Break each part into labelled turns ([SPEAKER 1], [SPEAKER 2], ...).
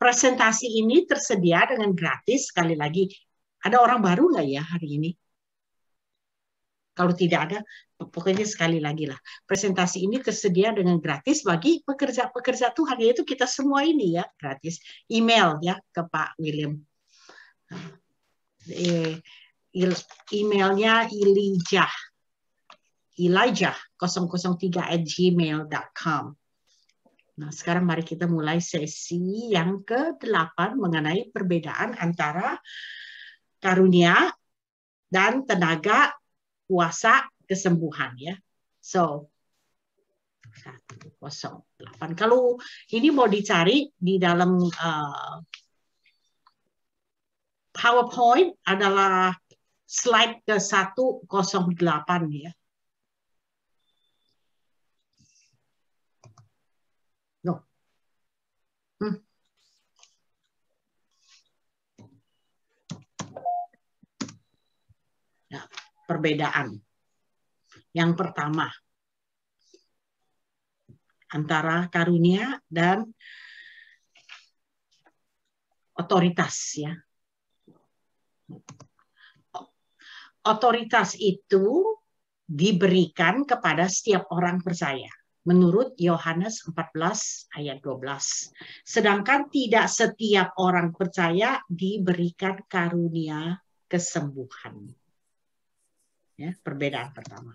[SPEAKER 1] presentasi ini tersedia dengan gratis. Sekali lagi, ada orang baru nggak ya hari ini? Kalau tidak ada, pokoknya sekali lagi lah. Presentasi ini tersedia dengan gratis bagi pekerja-pekerja Tuhan. Yaitu kita semua ini ya, gratis. Email ya ke Pak William. Emailnya Elijah003@gmail.com. Nah, sekarang mari kita mulai sesi yang ke-8 mengenai perbedaan antara karunia dan tenaga kuasa kesembuhan ya. So 108. Kalau ini mau dicari di dalam PowerPoint adalah slide ke 108 ya. No. Ya, perbedaan. Yang pertama, antara karunia dan otoritas ya. Otoritas itu diberikan kepada setiap orang percaya menurut Yohanes 14 ayat 12. Sedangkan tidak setiap orang percaya diberikan karunia kesembuhan. Ya, perbedaan pertama.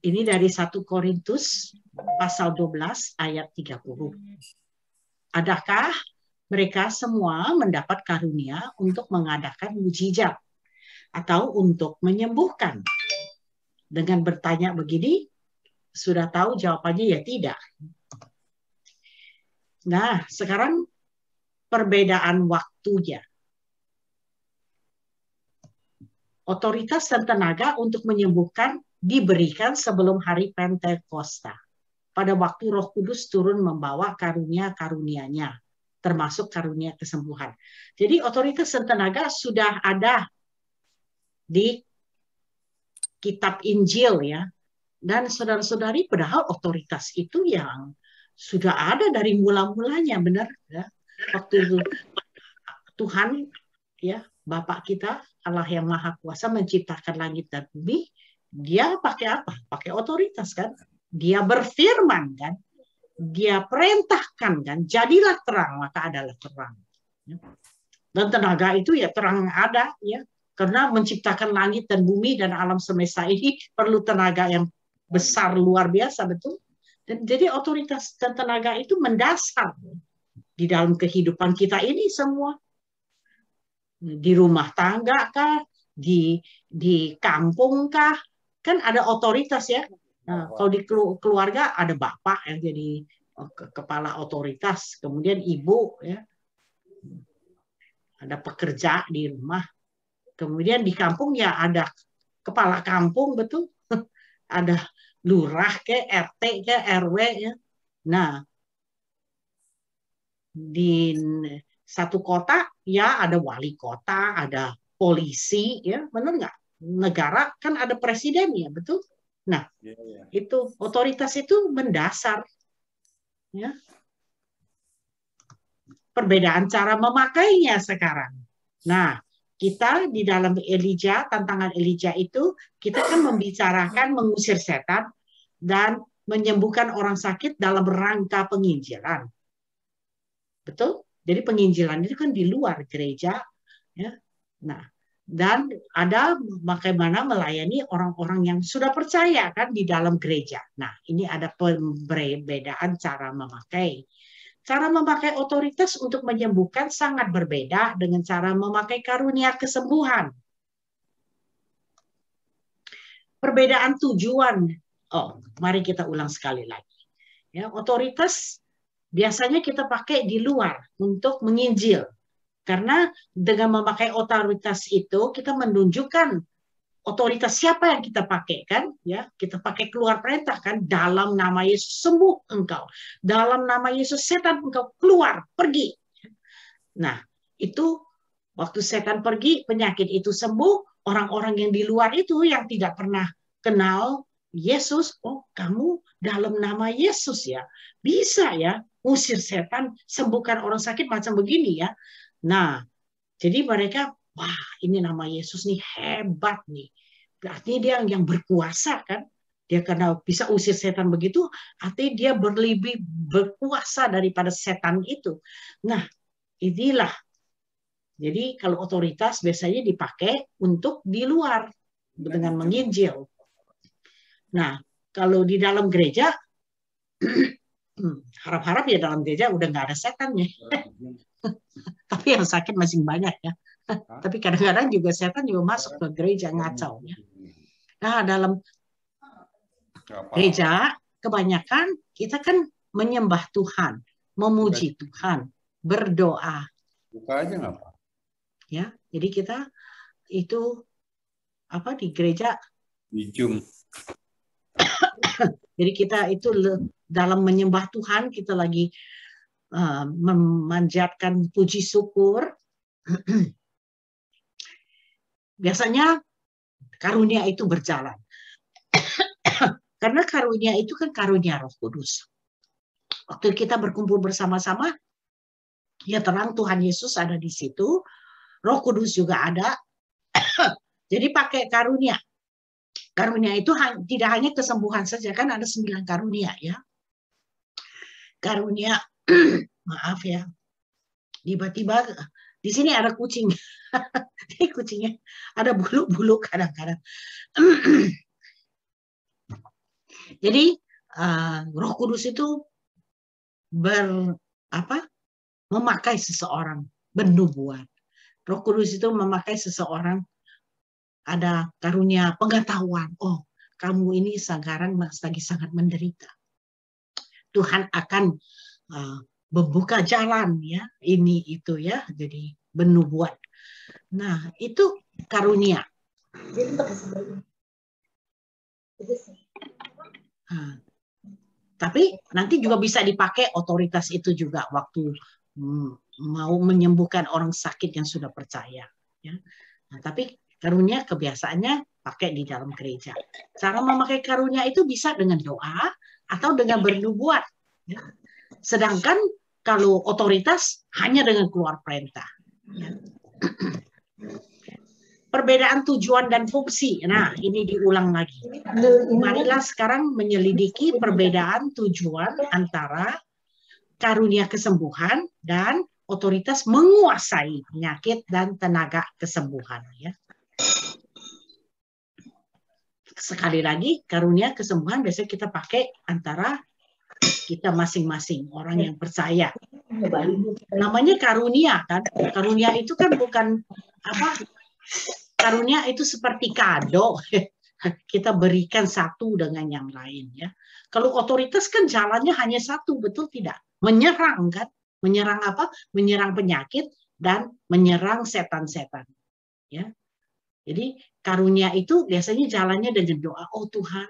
[SPEAKER 1] Ini dari 1 Korintus pasal 12 ayat 30. Adakah mereka semua mendapat karunia untuk mengadakan mujizat atau untuk menyembuhkan? Dengan bertanya begini, sudah tahu jawabannya ya tidak. Nah, sekarang perbedaan waktunya. Otoritas dan tenaga untuk menyembuhkan diberikan sebelum hari Pentakosta. Pada waktu Roh Kudus turun membawa karunia-karunianya, termasuk karunia kesembuhan. Jadi otoritas dan tenaga sudah ada di kitab Injil ya. Dan saudara-saudari, padahal otoritas itu yang sudah ada dari mula-mulanya, benar ya. Waktu Tuhan ya, Bapak kita Allah yang Maha Kuasa menciptakan langit dan bumi, dia pakai apa? Pakai otoritas kan? Dia berfirman kan? Dia perintahkan kan? Jadilah terang, maka adalah terang. Dan tenaga itu ya terang ada ya. Karena menciptakan langit dan bumi dan alam semesta ini perlu tenaga yang besar luar biasa, betul? Dan jadi otoritas dan tenaga itu mendasar di dalam kehidupan kita ini semua. Di rumah tangga kah, di kampung kah, kan ada otoritas ya. Nah, kalau di keluarga ada bapak yang jadi kepala otoritas, kemudian ibu ya, ada pekerja di rumah, kemudian di kampung ya ada kepala kampung, betul, ada lurah ke RT ke RW ya. Nah, di satu kota ya ada wali kota, ada polisi ya, benar nggak? Negara kan ada presidennya, betul? Nah, itu otoritas itu mendasar ya. Perbedaan cara memakainya sekarang. Nah, kita di dalam Elijah, tantangan Elijah itu kita kan membicarakan mengusir setan dan menyembuhkan orang sakit dalam rangka penginjilan. Betul? Jadi penginjilan itu kan di luar gereja ya. Nah, dan ada bagaimana melayani orang-orang yang sudah percaya kan di dalam gereja. Nah, ini ada perbedaan cara memakai. Cara memakai otoritas untuk menyembuhkan sangat berbeda dengan cara memakai karunia kesembuhan. Perbedaan tujuan. Oh, mari kita ulang sekali lagi. Ya, otoritas biasanya kita pakai di luar untuk menginjil. Karena dengan memakai otoritas itu kita menunjukkan otoritas siapa yang kita pakai kan, ya kita pakai keluar perintah kan, dalam nama Yesus sembuh engkau, dalam nama Yesus setan engkau keluar pergi. Nah itu waktu setan pergi, penyakit itu sembuh, orang-orang yang di luar itu yang tidak pernah kenal Yesus, oh kamu dalam nama Yesus ya, bisa ya usir setan, sembuhkan orang sakit macam begini ya. Nah, jadi mereka, wah ini nama Yesus nih hebat nih. Berarti dia yang berkuasa kan. Dia karena bisa usir setan begitu, artinya dia berlebih berkuasa daripada setan itu. Nah, inilah. Jadi kalau otoritas biasanya dipakai untuk di luar dengan menginjil. Nah, kalau di dalam gereja, harap-harap ya dalam gereja udah nggak ada setannya. Tapi yang sakit masih banyak ya. Tapi kadang-kadang juga setan juga masuk ke gereja ngacau ya. Nah, dalam gereja kebanyakan kita kan menyembah Tuhan, memuji Tuhan, berdoa.
[SPEAKER 2] Buka aja nggak Pak?
[SPEAKER 1] Ya, jadi kita itu apa di gereja?
[SPEAKER 2] Di Zoom.
[SPEAKER 1] Jadi kita itu dalam menyembah Tuhan kita lagi memanjatkan puji syukur. Biasanya karunia itu berjalan. Karena karunia itu kan karunia Roh Kudus. Waktu kita berkumpul bersama-sama, ya terang Tuhan Yesus ada di situ, Roh Kudus juga ada. Jadi pakai karunia. Karunia itu tidak hanya kesembuhan saja, kan ada 9 karunia ya. Karunia, maaf ya, tiba-tiba di sini ada kucing. Ini kucingnya ada bulu-bulu kadang-kadang. Jadi Roh Kudus itu memakai seseorang bernubuat. Roh Kudus itu memakai seseorang ada karunia pengetahuan. Oh, kamu ini sekarang lagi sangat menderita. Tuhan akan membuka jalan ya, ini itu ya, jadi bernubuat. Nah, itu karunia. Tapi nanti juga bisa dipakai otoritas itu juga waktu mau menyembuhkan orang sakit yang sudah percaya. Ya. Nah, tapi karunia kebiasaannya pakai di dalam gereja. Cara memakai karunia itu bisa dengan doa atau dengan bernubuat. Ya. Sedangkan kalau otoritas hanya dengan keluar perintah. Ya. Perbedaan tujuan dan fungsi. Nah, ini diulang lagi. Marilah sekarang menyelidiki perbedaan tujuan antara karunia kesembuhan dan otoritas menguasai penyakit dan tenaga kesembuhan. Ya. Sekali lagi, karunia kesembuhan biasanya kita pakai antara kita masing-masing, orang yang percaya. Ya. Namanya karunia kan. Karunia itu kan bukan apa? Karunia itu seperti kado. Kita berikan satu dengan yang lain ya. Kalau otoritas kan jalannya hanya satu, betul tidak? Menyerang kan? Menyerang apa? Menyerang penyakit dan menyerang setan-setan. Ya. Jadi karunia itu biasanya jalannya dengan doa, oh Tuhan,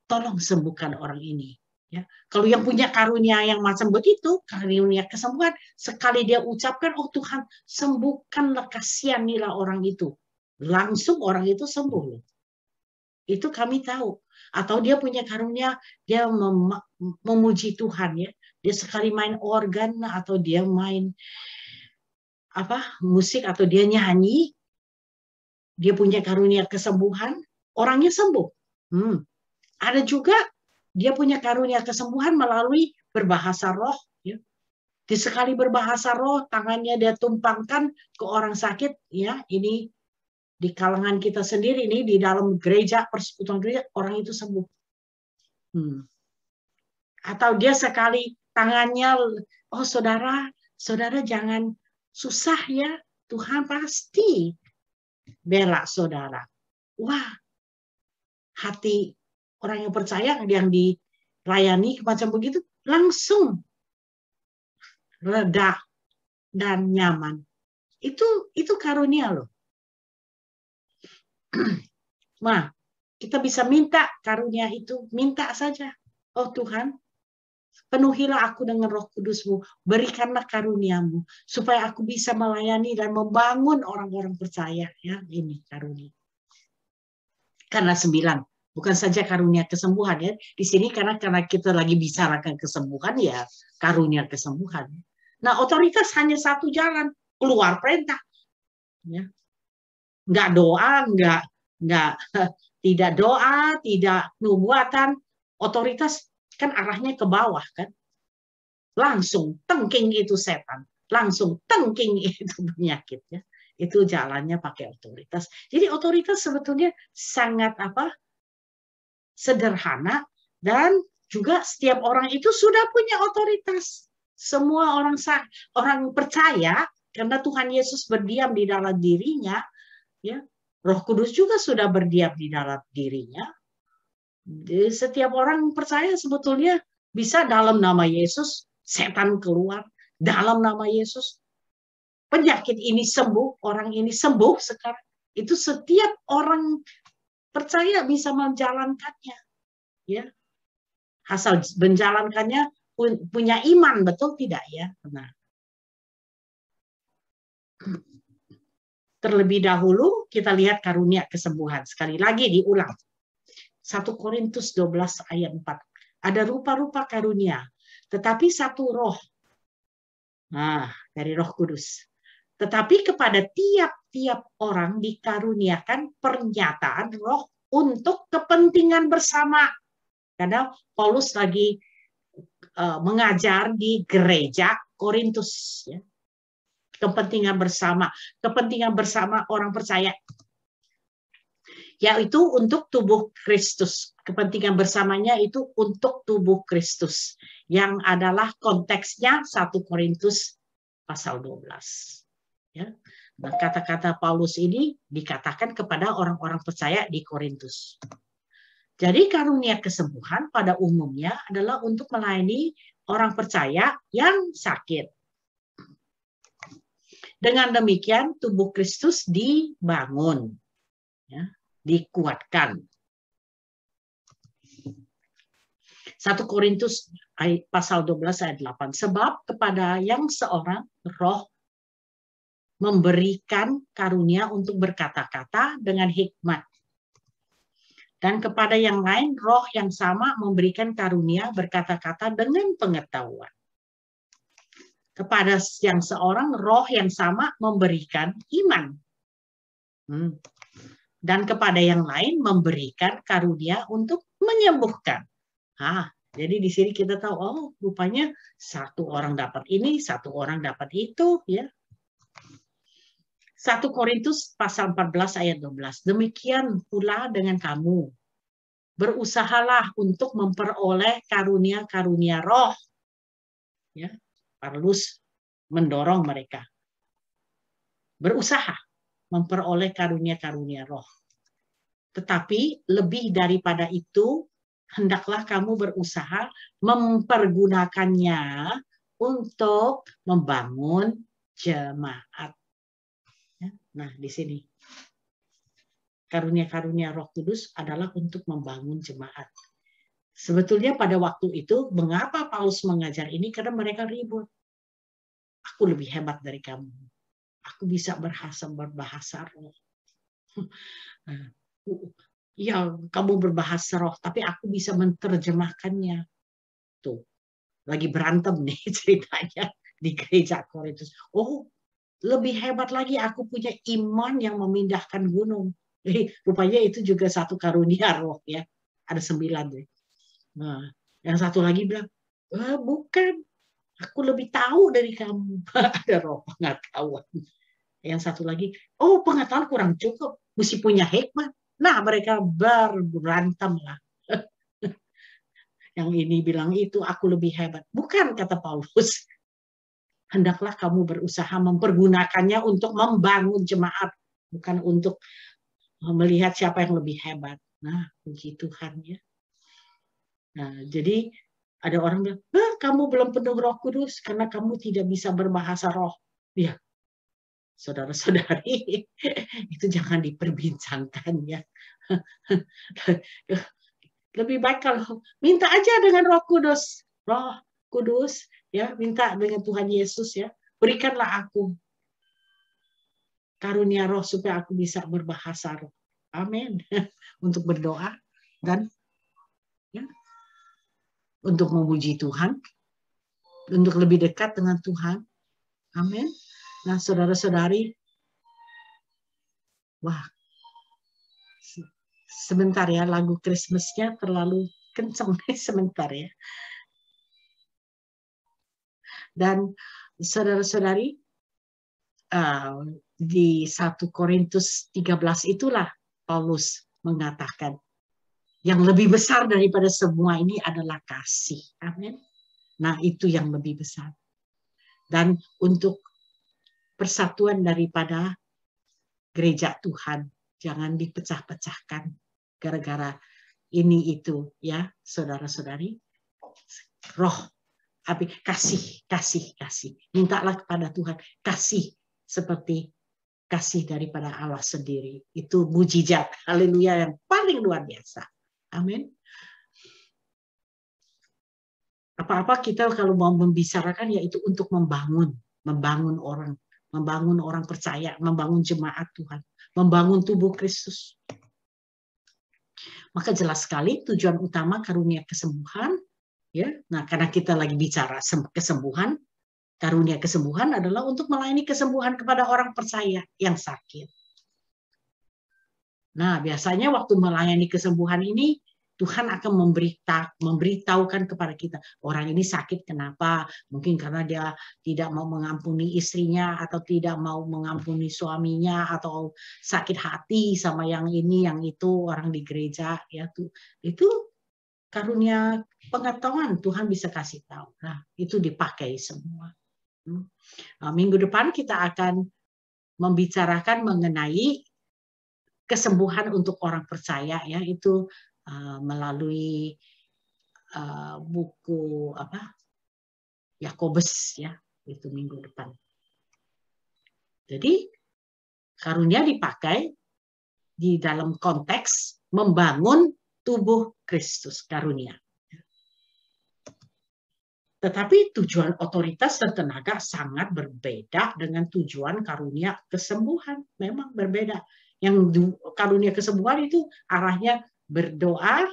[SPEAKER 1] tolong sembuhkan orang ini. Ya. Kalau yang punya karunia yang macam begitu, karunia kesembuhan, sekali dia ucapkan, oh Tuhan, sembuhkanlah, kasihanilah orang itu. Langsung orang itu sembuh. Itu kami tahu. Atau dia punya karunia, dia memuji Tuhan ya. Dia sekali main organ atau dia main musik atau dia nyanyi, dia punya karunia kesembuhan, orangnya sembuh. Ada juga dia punya karunia kesembuhan melalui berbahasa roh. Ya. Di sekali berbahasa roh, tangannya dia tumpangkan ke orang sakit. Ya, ini di kalangan kita sendiri nih, di dalam gereja, persekutuan gereja, orang itu sembuh. Atau dia sekali tangannya, oh saudara jangan susah ya, Tuhan pasti bela saudara. Wah, hati orang yang percaya, yang dilayani macam begitu, langsung reda dan nyaman. Itu karunia loh. Nah, kita bisa minta karunia itu, minta saja. Oh Tuhan, penuhilah aku dengan Roh Kudus-Mu, berikanlah karunia-Mu, supaya aku bisa melayani dan membangun orang-orang percaya. Ya, ini karunia. Karena 9 Bukan saja karunia kesembuhan ya. Di sini karena kita lagi bicarakan kesembuhan ya karunia kesembuhan. Nah, otoritas hanya satu jalan, keluar perintah. Ya. Nggak doa, nggak tidak doa, tidak nubuatan. Otoritas kan arahnya ke bawah kan. Langsung tengking itu setan, langsung tengking itu penyakit ya. Itu jalannya pakai otoritas. Jadi otoritas sebetulnya sangat sederhana, dan juga setiap orang itu sudah punya otoritas. Semua orang percaya karena Tuhan Yesus berdiam di dalam dirinya, ya. Roh Kudus juga sudah berdiam di dalam dirinya. Jadi, setiap orang percaya sebetulnya bisa dalam nama Yesus setan keluar, dalam nama Yesus penyakit ini sembuh, orang ini sembuh sekarang. Itu setiap orang percaya bisa menjalankannya. Ya, asal menjalankannya punya iman, betul tidak ya? Nah, terlebih dahulu kita lihat karunia kesembuhan. Sekali lagi diulang. 1 Korintus 12 ayat 4. Ada rupa-rupa karunia, tetapi satu roh. Nah, dari Roh Kudus. Tetapi kepada tiap-tiap orang dikaruniakan pernyataan roh untuk kepentingan bersama. Karena Paulus lagi mengajar di gereja Korintus, ya. Kepentingan bersama orang percaya, yaitu untuk tubuh Kristus. Kepentingan bersamanya itu untuk tubuh Kristus, yang adalah konteksnya 1 Korintus pasal 12. Ya. Nah, kata-kata Paulus ini dikatakan kepada orang-orang percaya di Korintus. Jadi karunia kesembuhan pada umumnya adalah untuk melayani orang percaya yang sakit. Dengan demikian tubuh Kristus dibangun, ya, dikuatkan. 1 Korintus pasal 12 ayat 8. Sebab kepada yang seorang roh memberikan karunia untuk berkata-kata dengan hikmat. Dan kepada yang lain, roh yang sama memberikan karunia berkata-kata dengan pengetahuan. Kepada yang seorang, roh yang sama memberikan iman. Dan kepada yang lain memberikan karunia untuk menyembuhkan. Jadi di sini kita tahu, oh rupanya satu orang dapat ini, satu orang dapat itu. Ya. 1 Korintus pasal 14 ayat 12. Demikian pula dengan kamu. Berusahalah untuk memperoleh karunia-karunia roh. Ya, Paulus mendorong mereka. Berusaha memperoleh karunia-karunia roh. Tetapi lebih daripada itu, hendaklah kamu berusaha mempergunakannya untuk membangun jemaat. Nah, di sini karunia-karunia Roh Kudus adalah untuk membangun jemaat. Sebetulnya pada waktu itu, mengapa Paulus mengajar ini? Karena mereka ribut. Aku lebih hebat dari kamu. Aku bisa berbahasa roh. Ya, kamu berbahasa roh, tapi aku bisa menerjemahkannya. Tuh, lagi berantem nih ceritanya di gereja Korintus. Oh, lebih hebat lagi, aku punya iman yang memindahkan gunung. Rupanya itu juga satu karunia roh ya. Ada 9 deh. Nah, yang satu lagi bilang, bukan, aku lebih tahu dari kamu. Ada roh pengetahuan. Yang satu lagi, oh pengetahuan kurang cukup, mesti punya hikmat. Nah, mereka berantem lah. Yang ini bilang itu, aku lebih hebat. Bukan, kata Paulus. Hendaklah kamu berusaha mempergunakannya untuk membangun jemaat, bukan untuk melihat siapa yang lebih hebat. Nah, puji Tuhan ya. Nah, jadi ada orang bilang, kamu belum penuh Roh Kudus karena kamu tidak bisa berbahasa roh. Ya, saudara-saudari, itu jangan diperbincangkan ya. Lebih baik kalau minta aja dengan Roh Kudus. Roh Kudus, ya, minta dengan Tuhan Yesus ya. Berikanlah aku karunia roh supaya aku bisa berbahasa roh. Amin. Untuk berdoa. dan ya, untuk memuji Tuhan, untuk lebih dekat dengan Tuhan. Amin. Nah, saudara-saudari, wah, sebentar ya, lagu Christmas-nya terlalu kenceng sebentar ya. Dan saudara-saudari, di 1 Korintus 13 itulah Paulus mengatakan, yang lebih besar daripada semua ini adalah kasih. Amin. Nah, itu yang lebih besar. Dan untuk persatuan daripada gereja Tuhan, jangan dipecah-pecahkan gara-gara ini itu ya, saudara-saudari. Roh, kasih. Mintalah kepada Tuhan kasih seperti kasih daripada Allah sendiri. Itu mujizat, haleluya, yang paling luar biasa. Amin. Apa-apa kita kalau mau membicarakan yaitu untuk membangun orang percaya, membangun jemaat Tuhan, membangun tubuh Kristus. Maka jelas sekali tujuan utama karunia kesembuhan, ya. Nah, karena kita lagi bicara kesembuhan, karunia kesembuhan adalah untuk melayani kesembuhan kepada orang percaya yang sakit. Nah, biasanya waktu melayani kesembuhan ini, Tuhan akan memberitahukan kepada kita, orang ini sakit kenapa? Mungkin karena dia tidak mau mengampuni istrinya, atau tidak mau mengampuni suaminya, atau sakit hati sama yang ini, yang itu, orang di gereja. Ya, itu karunia pengetahuan Tuhan bisa kasih tahu. Nah, itu dipakai semua. Nah, minggu depan kita akan membicarakan mengenai kesembuhan untuk orang percaya, ya, itu melalui buku Yakobus, ya, itu minggu depan. Jadi karunia dipakai di dalam konteks membangun tubuh Kristus, karunia. Tetapi tujuan otoritas dan tenaga sangat berbeda dengan tujuan karunia kesembuhan. Memang berbeda. Yang karunia kesembuhan itu arahnya berdoa,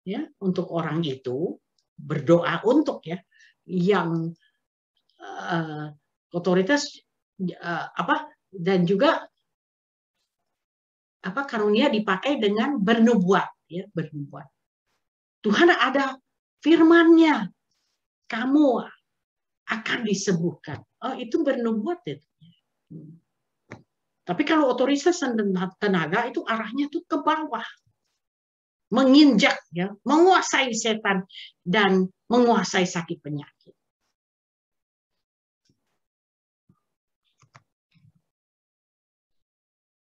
[SPEAKER 1] ya, untuk orang itu, berdoa untuk, ya, yang otoritas dan juga karunia dipakai dengan bernubuat, ya, bernubuat. Tuhan ada firman-Nya, kamu akan disembuhkan. Oh, itu bernubuat itu. Tapi kalau otoritas dan tenaga itu arahnya tuh ke bawah. Menginjak, ya, menguasai setan dan menguasai sakit penyakit.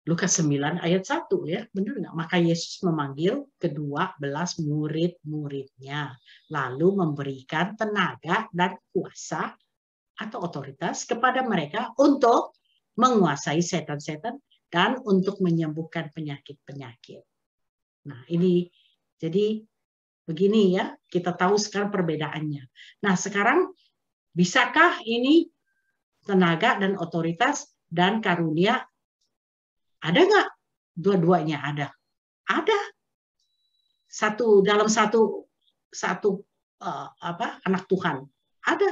[SPEAKER 1] Lukas 9 ayat 1, ya, benar nggak? Maka Yesus memanggil ke-12 murid-muridnya, lalu memberikan tenaga dan kuasa atau otoritas kepada mereka untuk menguasai setan-setan dan untuk menyembuhkan penyakit-penyakit. Nah, ini jadi begini, ya, kita tahu sekarang perbedaannya. Nah, sekarang bisakah ini tenaga dan otoritas dan karunia ada nggak? Dua-duanya ada. Ada. Dalam satu anak Tuhan. Ada.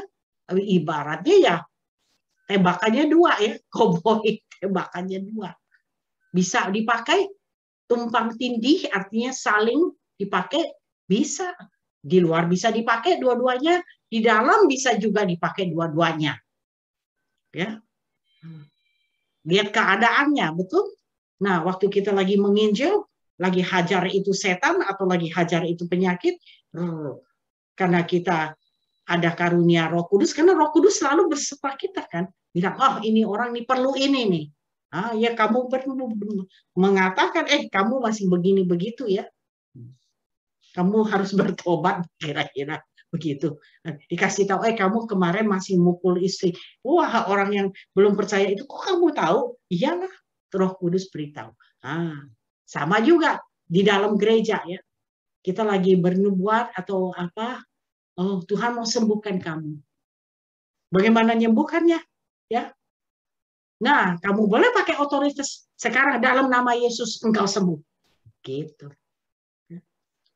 [SPEAKER 1] Ibaratnya ya tembakannya 2, ya. Koboi tembakannya 2. Bisa dipakai tumpang tindih, artinya saling dipakai, bisa. Di luar bisa dipakai dua-duanya, di dalam bisa juga dipakai dua-duanya. Ya. Lihat keadaannya, betul? Nah, waktu kita lagi menginjil, lagi hajar itu setan atau lagi hajar itu penyakit, karena kita ada karunia Roh Kudus, karena Roh Kudus selalu berserta kita, kan? Bilang, oh, ini orang ini perlu ini nih. Ya, kamu mengatakan, kamu masih begini begitu, ya. Kamu harus bertobat, kira-kira begitu. Dikasih tahu, kamu kemarin masih mukul istri. Wah, orang yang belum percaya itu, kok kamu tahu? Iyalah, Roh Kudus beritahu. Sama juga di dalam gereja, ya. Kita lagi bernubuat atau apa? Oh, Tuhan mau sembuhkan kamu. Bagaimana menyembuhkannya? Ya. Nah, kamu boleh pakai otoritas sekarang dalam nama Yesus engkau sembuh. Gitu.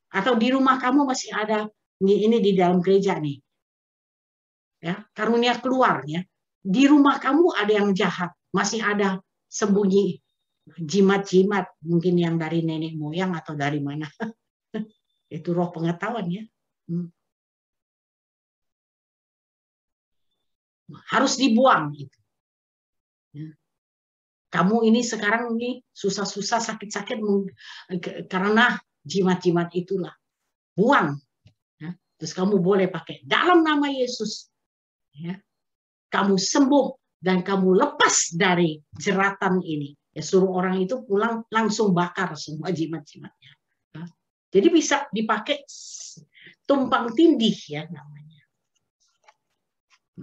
[SPEAKER 1] Atau di rumah kamu masih ada, ini di dalam gereja nih, ya, karunia keluar ya. Di rumah kamu ada yang jahat, masih ada sembunyi jimat-jimat, mungkin yang dari nenek moyang atau dari mana. Itu roh pengetahuan ya. Harus dibuang itu. Kamu ini sekarang ini susah-susah, sakit-sakit karena jimat-jimat itulah. Buang. Ya. Terus kamu boleh pakai dalam nama Yesus. Ya. Kamu sembuh dan kamu lepas dari jeratan ini. Ya, suruh orang itu pulang langsung bakar semua jimat-jimatnya. Ya. Jadi bisa dipakai tumpang tindih ya namanya.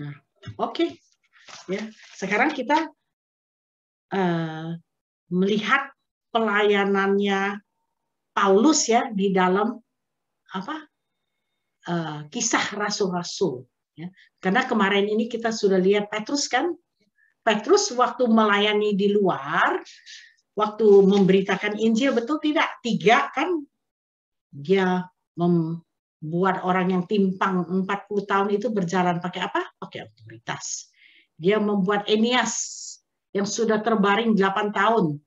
[SPEAKER 1] Nah, oke. Ya, sekarang kita melihat pelayanannya Paulus ya di dalam kisah rasul-rasul. Ya. Karena kemarin ini kita sudah lihat Petrus kan, Petrus waktu melayani di luar, waktu memberitakan Injil, betul tidak? 3 kan, dia membuat orang yang timpang 40 tahun itu berjalan pakai apa? Pakai otoritas. Dia membuat Eneas yang sudah terbaring 8 tahun.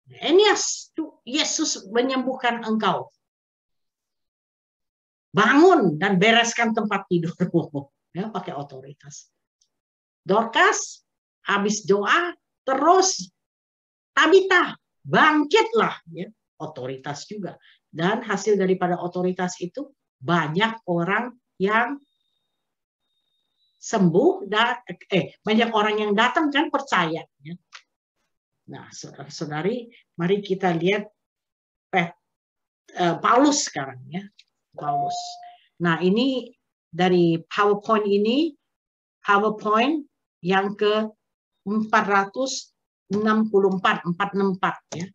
[SPEAKER 1] Eneas, Yesus menyembuhkan engkau. Bangun dan bereskan tempat tidurmu. Ya, pakai otoritas. Dorcas, habis doa, terus Tabita, bangkitlah. Ya, otoritas juga. Dan hasil daripada otoritas itu, banyak orang yang sembuh dan banyak orang yang datang kan percaya. Ya. Nah, saudara-saudari, mari kita lihat Paulus sekarang ya. Paulus. Nah, ini dari PowerPoint ini, PowerPoint yang ke 464 ya.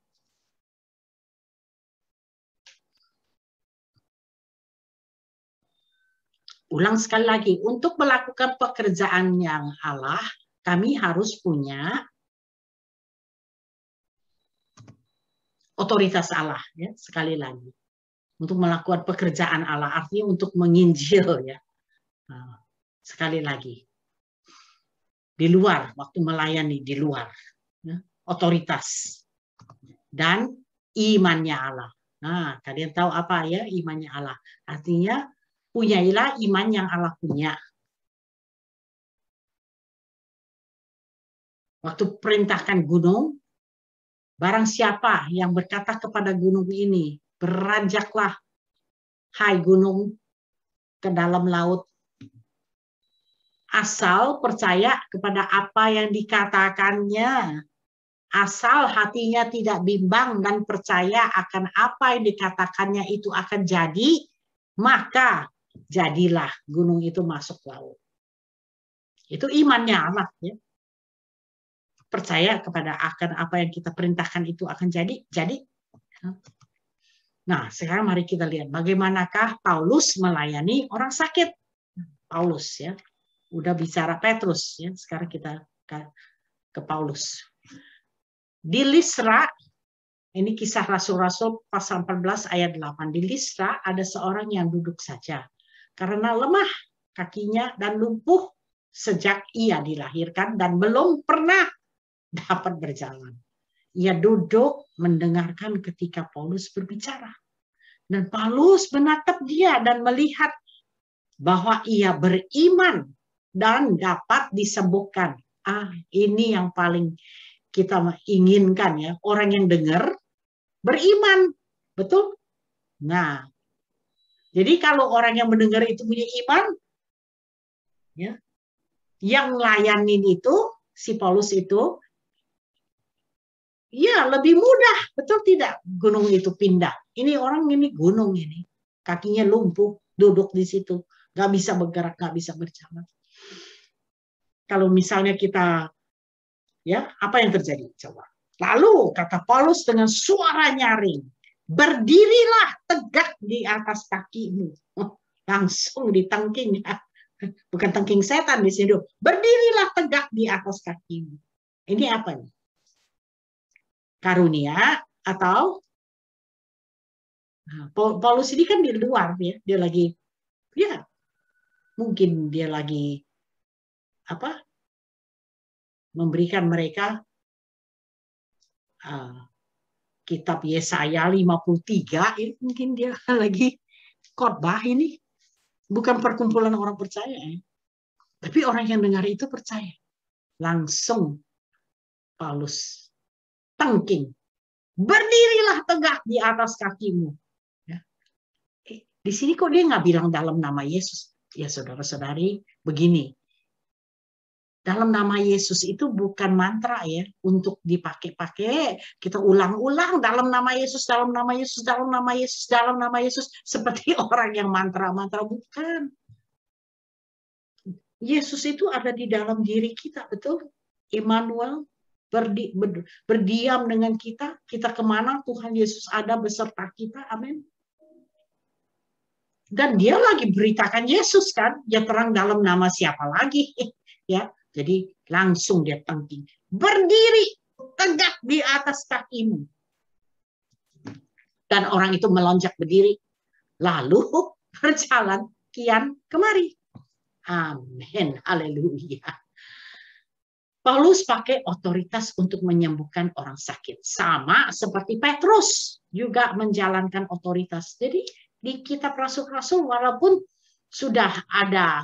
[SPEAKER 1] Ulang sekali lagi, untuk melakukan pekerjaan yang Allah, kami harus punya otoritas Allah ya, sekali lagi. Untuk melakukan pekerjaan Allah, artinya untuk menginjil ya. Nah, sekali lagi. Di luar, waktu melayani di luar. Ya, otoritas. Dan imannya Allah. Nah, kalian tahu apa ya imannya Allah? Artinya, punyailah iman yang Allah punya. Waktu perintahkan gunung, barang siapa yang berkata kepada gunung ini, beranjaklah, hai gunung, ke dalam laut. Asal percaya kepada apa yang dikatakannya. Asal hatinya tidak bimbang dan percaya akan apa yang dikatakannya itu akan jadi, maka jadilah gunung itu masuk laut. Itu imannya Allah. Ya. Percaya kepada akan apa yang kita perintahkan itu akan jadi. Nah, sekarang mari kita lihat bagaimanakah Paulus melayani orang sakit. Paulus ya. Udah bicara Petrus ya. Sekarang kita ke Paulus. Di Listra, ini kisah Rasul-Rasul pasal 14 ayat 8. Di Listra ada seorang yang duduk saja. Karena lemah kakinya dan lumpuh sejak ia dilahirkan dan belum pernah dapat berjalan. Ia duduk mendengarkan ketika Paulus berbicara. Dan Paulus menatap dia dan melihat bahwa ia beriman dan dapat disembuhkan. Ini yang paling kita inginkan ya, orang yang dengar beriman, betul? Nah, jadi kalau orang yang mendengar itu punya iman, ya, yang layanin itu si Paulus itu, ya lebih mudah, betul tidak? Gunung itu pindah. Ini orang ini gunung ini, kakinya lumpuh, duduk di situ, nggak bisa bergerak, nggak bisa berjalan. Kalau misalnya kita ya, apa yang terjadi? Coba. Lalu kata Paulus dengan suara nyaring, berdirilah tegak di atas kakimu. Langsung ditengking. Bukan tengking setan di sini. Berdirilah tegak di atas kakimu. Ini apa nih? Karunia atau Nah, Paulus ini kan di luar ya, dia lagi ya mungkin dia lagi apa? Memberikan mereka kitab Yesaya 53, ini mungkin dia lagi khotbah ini. Bukan perkumpulan orang percaya, tapi orang yang dengar itu percaya. Langsung Paulus tengking, berdirilah tegak di atas kakimu. Ya. Di sini kok dia nggak bilang dalam nama Yesus? Ya saudara-saudari, begini. Dalam nama Yesus itu bukan mantra ya, untuk dipakai-pakai. Kita ulang-ulang dalam nama Yesus, dalam nama Yesus, dalam nama Yesus, dalam nama Yesus. Seperti orang yang mantra-mantra, bukan. Yesus itu ada di dalam diri kita, betul? Immanuel berdiam dengan kita. Kita kemana Tuhan Yesus ada beserta kita, amin. Dan dia lagi beritakan Yesus kan, ya terang dalam nama siapa lagi, ya. Jadi langsung dia tengking, berdiri tegak di atas kakimu. Dan orang itu melonjak berdiri, lalu berjalan kian kemari. Amin, haleluya. Paulus pakai otoritas untuk menyembuhkan orang sakit. Sama seperti Petrus juga menjalankan otoritas. Jadi di kitab Rasul-Rasul walaupun sudah ada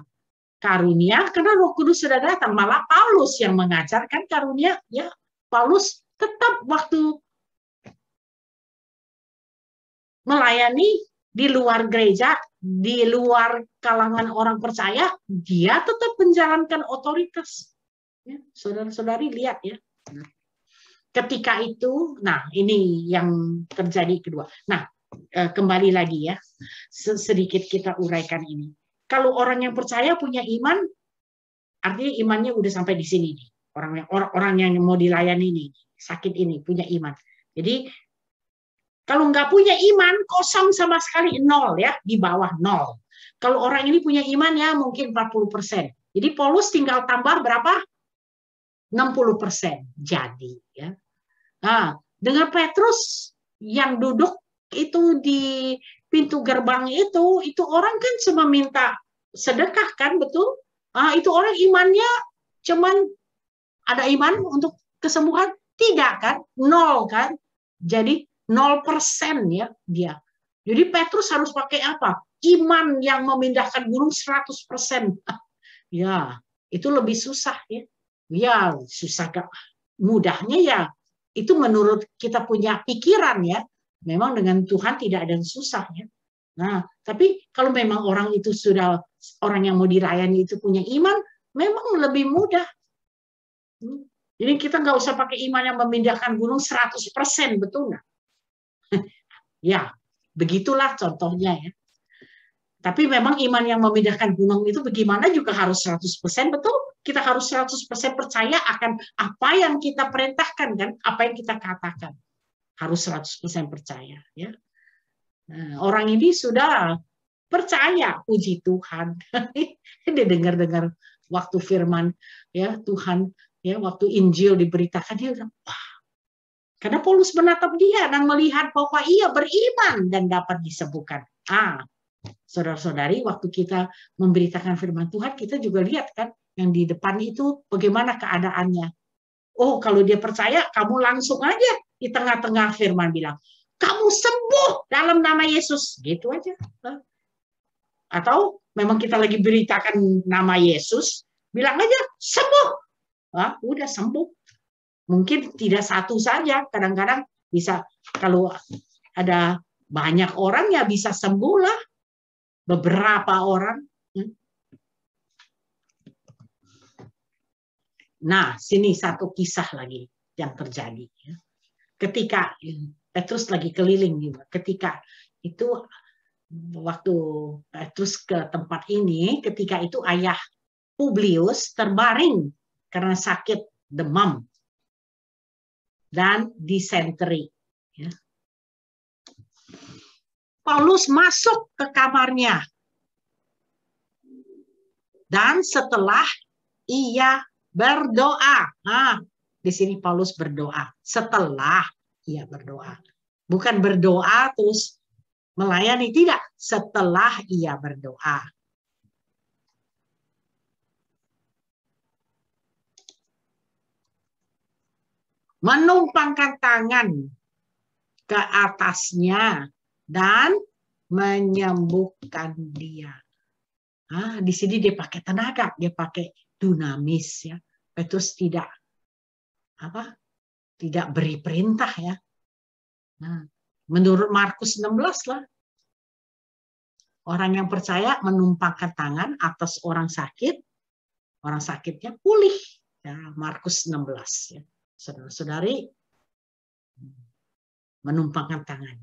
[SPEAKER 1] karunia, karena Roh Kudus sudah datang, malah Paulus yang mengajarkan karunia, ya Paulus tetap waktu melayani di luar gereja, di luar kalangan orang percaya, dia tetap menjalankan otoritas. Ya, saudara-saudari lihat ya. Ketika itu, nah ini yang terjadi kedua. Nah, kembali lagi ya, sedikit kita uraikan ini. Kalau orang yang percaya punya iman, artinya imannya udah sampai di sini nih. Orang yang mau dilayani ini, sakit ini punya iman. Jadi kalau nggak punya iman, kosong sama sekali, nol ya, di bawah nol. Kalau orang ini punya iman ya mungkin 40%. Jadi Paulus tinggal tambah berapa? 60%. Jadi ya. Nah, dengan Petrus yang duduk itu di pintu gerbang itu orang kan cuma minta sedekah kan, betul? Itu orang imannya cuman ada iman untuk kesembuhan? Tidak kan? Nol kan? Jadi 0% ya dia. Jadi Petrus harus pakai apa? Iman yang memindahkan gunung 100%. Ya, itu lebih susah ya. Ya, susah gak mudahnya ya. Itu menurut kita punya pikiran ya. Memang dengan Tuhan tidak ada yang susah ya. Nah, tapi kalau memang orang itu sudah, orang yang mau dilayani itu punya iman, memang lebih mudah. Jadi kita nggak usah pakai iman yang memindahkan gunung 100%, betul nggak? Ya, begitulah contohnya ya. Tapi memang iman yang memindahkan gunung itu bagaimana juga harus 100%, betul? Kita harus 100% percaya akan apa yang kita perintahkan kan, apa yang kita katakan. Harus 100% percaya ya. Nah, orang ini sudah percaya, puji Tuhan. Dia dengar-dengar waktu firman ya Tuhan ya, waktu Injil diberitakan dia bilang, wah. Karena Paulus menatap dia dan melihat bahwa ia beriman dan dapat disembuhkan. Saudara-saudari, waktu kita memberitakan firman Tuhan, kita juga lihat kan yang di depan itu bagaimana keadaannya. Oh, kalau dia percaya, kamu langsung aja di tengah-tengah firman bilang, kamu sembuh dalam nama Yesus. Gitu aja. Atau memang kita lagi beritakan nama Yesus, bilang aja sembuh. Udah sembuh. Mungkin tidak satu saja, kadang-kadang bisa kalau ada banyak orang ya bisa sembuh lah. Beberapa orang. Nah, sini satu kisah lagi yang terjadi. Ketika Petrus lagi keliling, ketika itu waktu Petrus ke tempat ini, ketika itu ayah Publius terbaring karena sakit demam dan disenteri. Paulus masuk ke kamarnya. Dan setelah ia berdoa. Di sini Paulus berdoa. Setelah ia berdoa. Bukan berdoa terus Melayani tidak, setelah ia berdoa. Menumpangkan tangan ke atasnya dan menyembuhkan dia. Di sini dia pakai tenaga, dia pakai dunamis ya. Petrus tidak beri perintah ya. Nah, menurut Markus 16 lah. Orang yang percaya menumpangkan tangan atas orang sakit, orang sakitnya pulih. Ya, Markus 16 ya. Saudara-saudari, menumpangkan tangan.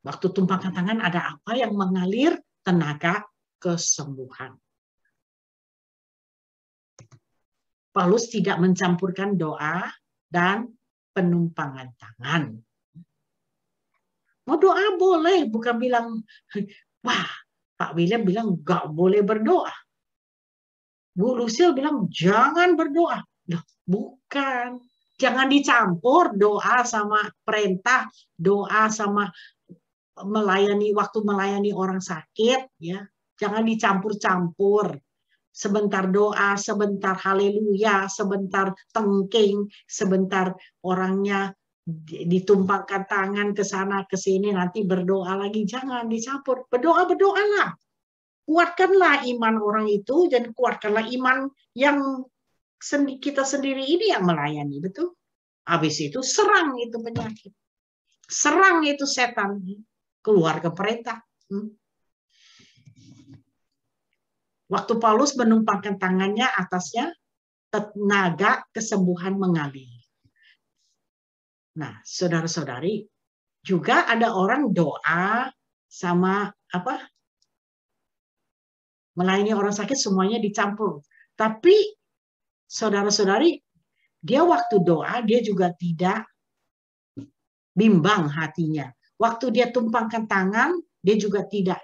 [SPEAKER 1] Waktu tumpangkan tangan ada apa yang mengalir? Tenaga kesembuhan. Paulus tidak mencampurkan doa dan penumpangan tangan. Mau doa boleh, bukan bilang, wah, Pak William bilang nggak boleh berdoa. Bu Lucille bilang jangan berdoa. Loh, bukan. Jangan dicampur doa sama perintah, doa sama waktu melayani orang sakit, ya. Jangan dicampur-campur. Sebentar doa, sebentar haleluya, sebentar tengking, sebentar orangnya ditumpangkan tangan ke sana ke sini, nanti berdoa lagi. Jangan dicampur. Berdoalah. Kuatkanlah iman orang itu dan kuatkanlah iman yang kita sendiri ini yang melayani, betul? Habis itu serang itu penyakit. Serang itu setan. Keluar ke perintah. Waktu Paulus menumpangkan tangannya atasnya, tenaga kesembuhan mengalir. Nah, saudara-saudari, juga ada orang doa sama melayani orang sakit semuanya dicampur. Tapi saudara-saudari, dia waktu doa dia juga tidak bimbang hatinya. Waktu dia tumpangkan tangan, dia juga tidak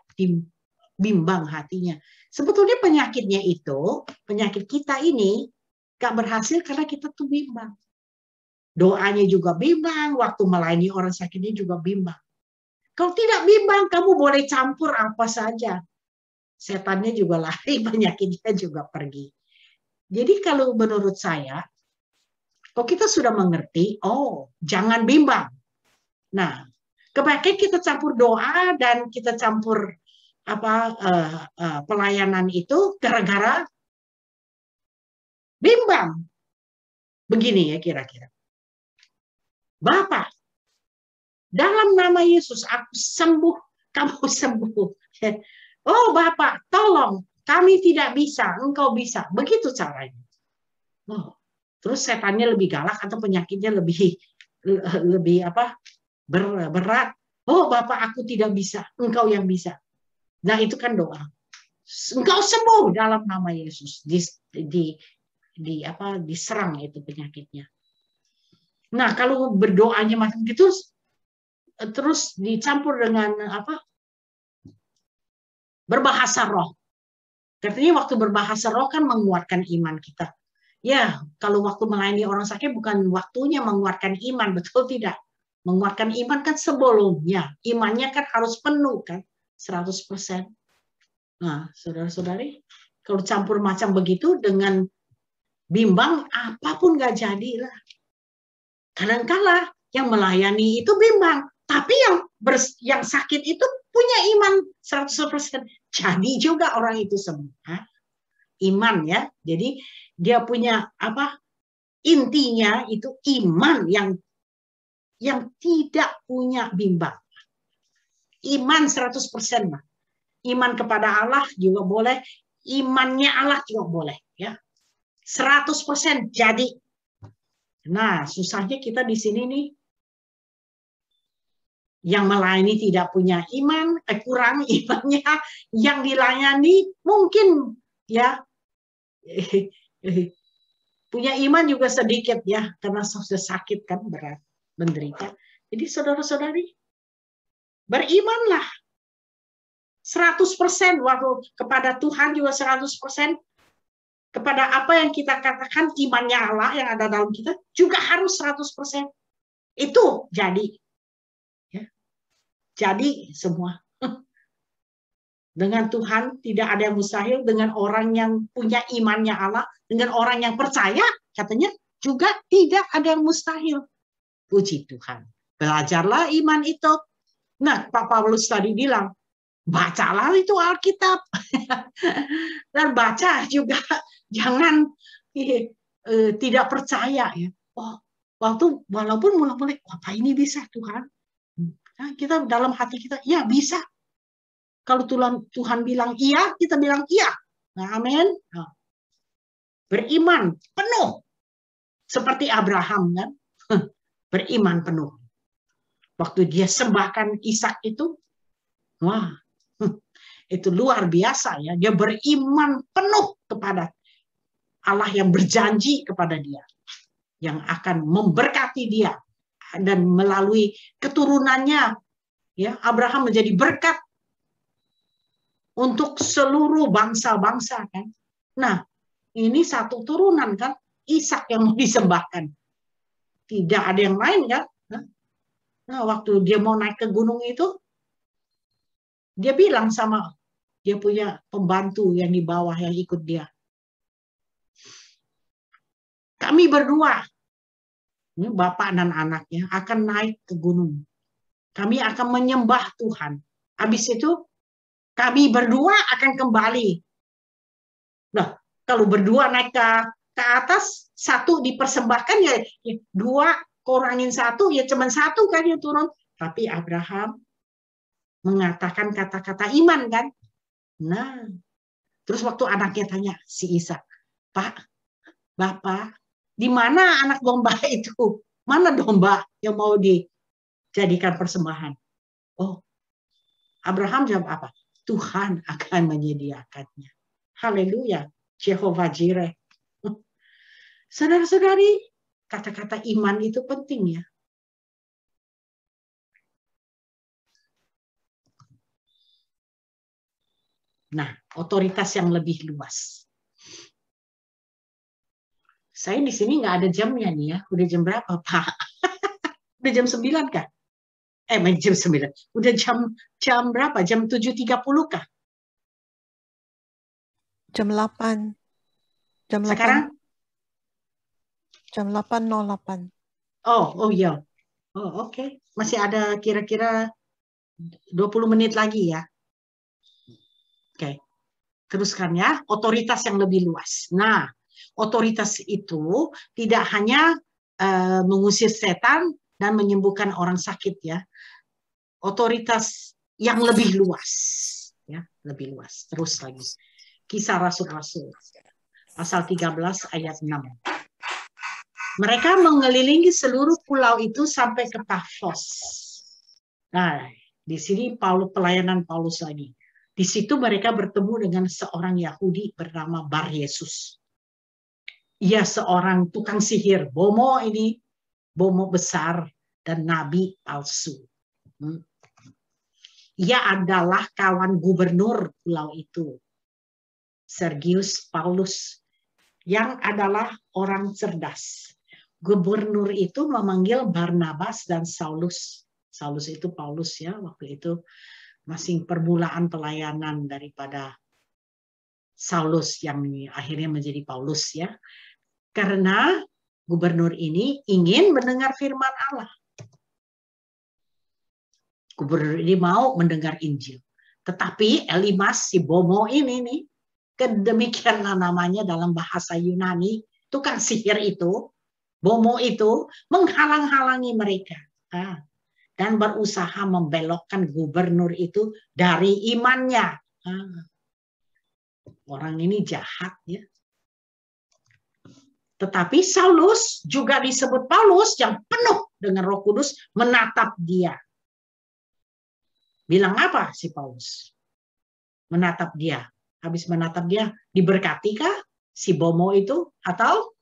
[SPEAKER 1] bimbang hatinya. Sebetulnya penyakitnya itu, penyakit kita ini gak berhasil karena kita tuh bimbang. Doanya juga bimbang, waktu melayani orang sakitnya juga bimbang. Kalau tidak bimbang, kamu boleh campur apa saja. Setannya juga lari, penyakitnya juga pergi. Jadi kalau menurut saya, kalau kita sudah mengerti, jangan bimbang. Nah, kebanyakan kita campur doa dan kita campur pelayanan itu gara-gara bimbang. Begini ya kira-kira. Bapak, dalam nama Yesus aku sembuh, kamu sembuh. Oh Bapak, tolong, kami tidak bisa, engkau bisa. Begitu caranya. Terus setannya lebih galak atau penyakitnya lebih berat. Oh Bapak, aku tidak bisa, engkau yang bisa. Nah itu kan doa. Engkau sembuh dalam nama Yesus. Diserang itu penyakitnya. Nah kalau berdoanya macam gitu, terus dicampur dengan berbahasa roh. Katanya waktu berbahasa roh kan menguatkan iman kita. Ya, kalau waktu melayani orang sakit bukan waktunya menguatkan iman, betul tidak? Menguatkan iman kan sebelumnya. Imannya kan harus penuh kan, 100%. Nah, saudara-saudari, kalau campur macam begitu dengan bimbang, apapun gak jadilah. Kadang-kala yang melayani itu bimbang, tapi yang sakit itu punya iman 100%. Jadi juga orang itu sembuh. Iman ya. Jadi dia punya intinya itu iman yang tidak punya bimbang. Iman 100%. Iman kepada Allah juga boleh, imannya Allah juga boleh ya. 100% jadi. Nah, susahnya kita di sini nih yang melayani tidak punya iman, kurang imannya, yang dilayani mungkin ya punya iman juga sedikit ya, karena sudah sakit kan, berat, menderita. Jadi saudara-saudari, berimanlah 100% waktu kepada Tuhan juga 100%, kepada apa yang kita katakan imannya Allah yang ada dalam kita juga harus 100%. Itu jadi. Ya. Jadi semua. Dengan Tuhan tidak ada yang mustahil, dengan orang yang punya imannya Allah, dengan orang yang percaya, katanya juga tidak ada yang mustahil. Puji Tuhan. Belajarlah iman itu. Nah, Pak Paulus tadi bilang, bacalah itu Alkitab. Dan baca juga, jangan tidak percaya ya. Oh, walaupun mulai-mulai, apa ini bisa Tuhan? Nah, kita dalam hati kita, ya bisa. Kalau Tuhan bilang iya, kita bilang iya. Nah, amin. Nah, beriman penuh. Seperti Abraham kan. Beriman penuh. Waktu dia sembahkan Ishak itu, wah, itu luar biasa ya. Dia beriman penuh kepada Allah yang berjanji kepada dia. Yang akan memberkati dia. Dan melalui keturunannya, ya, Abraham menjadi berkat untuk seluruh bangsa-bangsa kan. Nah, ini satu turunan kan, Ishak yang mau disembahkan. Tidak ada yang lain kan. Nah, waktu dia mau naik ke gunung itu, dia bilang sama dia punya pembantu yang di bawah yang ikut dia. Kami berdua, bapak dan anaknya, akan naik ke gunung. Kami akan menyembah Tuhan. Habis itu, kami berdua akan kembali. Nah, kalau berdua naik ke atas, satu dipersembahkan ya dua kurangin satu ya cuma satu kan yang turun. Tapi Abraham mengatakan kata-kata iman kan. Nah, terus waktu anaknya tanya si Ishak, Pak, Bapak, di mana anak domba itu? Mana domba yang mau dijadikan persembahan? Oh, Abraham jawab apa? Tuhan akan menyediakannya. Haleluya. Jehovah Jireh. Saudara-saudari, kata-kata iman itu penting ya. Nah, otoritas yang lebih luas. Saya di sini nggak ada jamnya nih ya. Udah jam berapa, Pak? Udah jam 9 kah? Jam 9. Udah jam berapa? Jam 7.30 kah?
[SPEAKER 3] Jam 8. Jam 8.
[SPEAKER 1] Sekarang?
[SPEAKER 3] Jam 8.08.
[SPEAKER 1] Oh iya. Oh, oke. Masih ada kira-kira 20 menit lagi ya. Oke. Teruskan ya, otoritas yang lebih luas. Nah, otoritas itu tidak hanya mengusir setan dan menyembuhkan orang sakit ya. Otoritas yang lebih luas ya, lebih luas. Terus lagi. Kisah Rasul-Rasul pasal 13 ayat 6. Mereka mengelilingi seluruh pulau itu sampai ke Pafos. Nah, di sini pelayanan Paulus lagi. Di situ mereka bertemu dengan seorang Yahudi bernama Bar Yesus. Ia seorang tukang sihir, bomo ini, bomo besar dan nabi palsu. Ia adalah kawan gubernur pulau itu, Sergius Paulus, yang adalah orang cerdas. Gubernur itu memanggil Barnabas dan Saulus. Saulus itu Paulus ya, waktu itu masih permulaan pelayanan daripada Saulus yang akhirnya menjadi Paulus ya. Karena gubernur ini ingin mendengar firman Allah. Gubernur ini mau mendengar Injil. Tetapi Elimas si bomo ini nih, kedemikianlah namanya dalam bahasa Yunani, tukang sihir itu, bomo itu menghalang-halangi mereka. Dan berusaha membelokkan gubernur itu dari imannya. Orang ini jahat ya. Tetapi Saulus juga disebut Paulus yang penuh dengan Roh Kudus menatap dia. Bilang apa si Paulus? Menatap dia. Habis menatap dia, diberkatikah si bomo itu? Atau?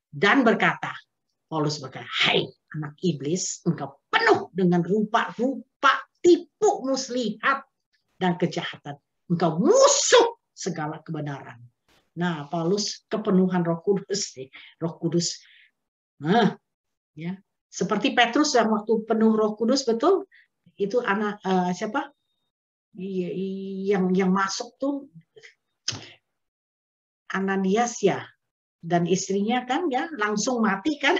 [SPEAKER 1] Dan berkata, Paulus berkata, hai anak iblis, engkau penuh dengan rupa-rupa tipu muslihat dan kejahatan. Engkau musuh segala kebenaran. Nah, Paulus kepenuhan Roh Kudus, Roh Kudus. Nah, ya, seperti Petrus yang waktu penuh Roh Kudus betul, itu anak siapa? Yang masuk tuh Ananias ya, dan istrinya kan ya langsung mati kan.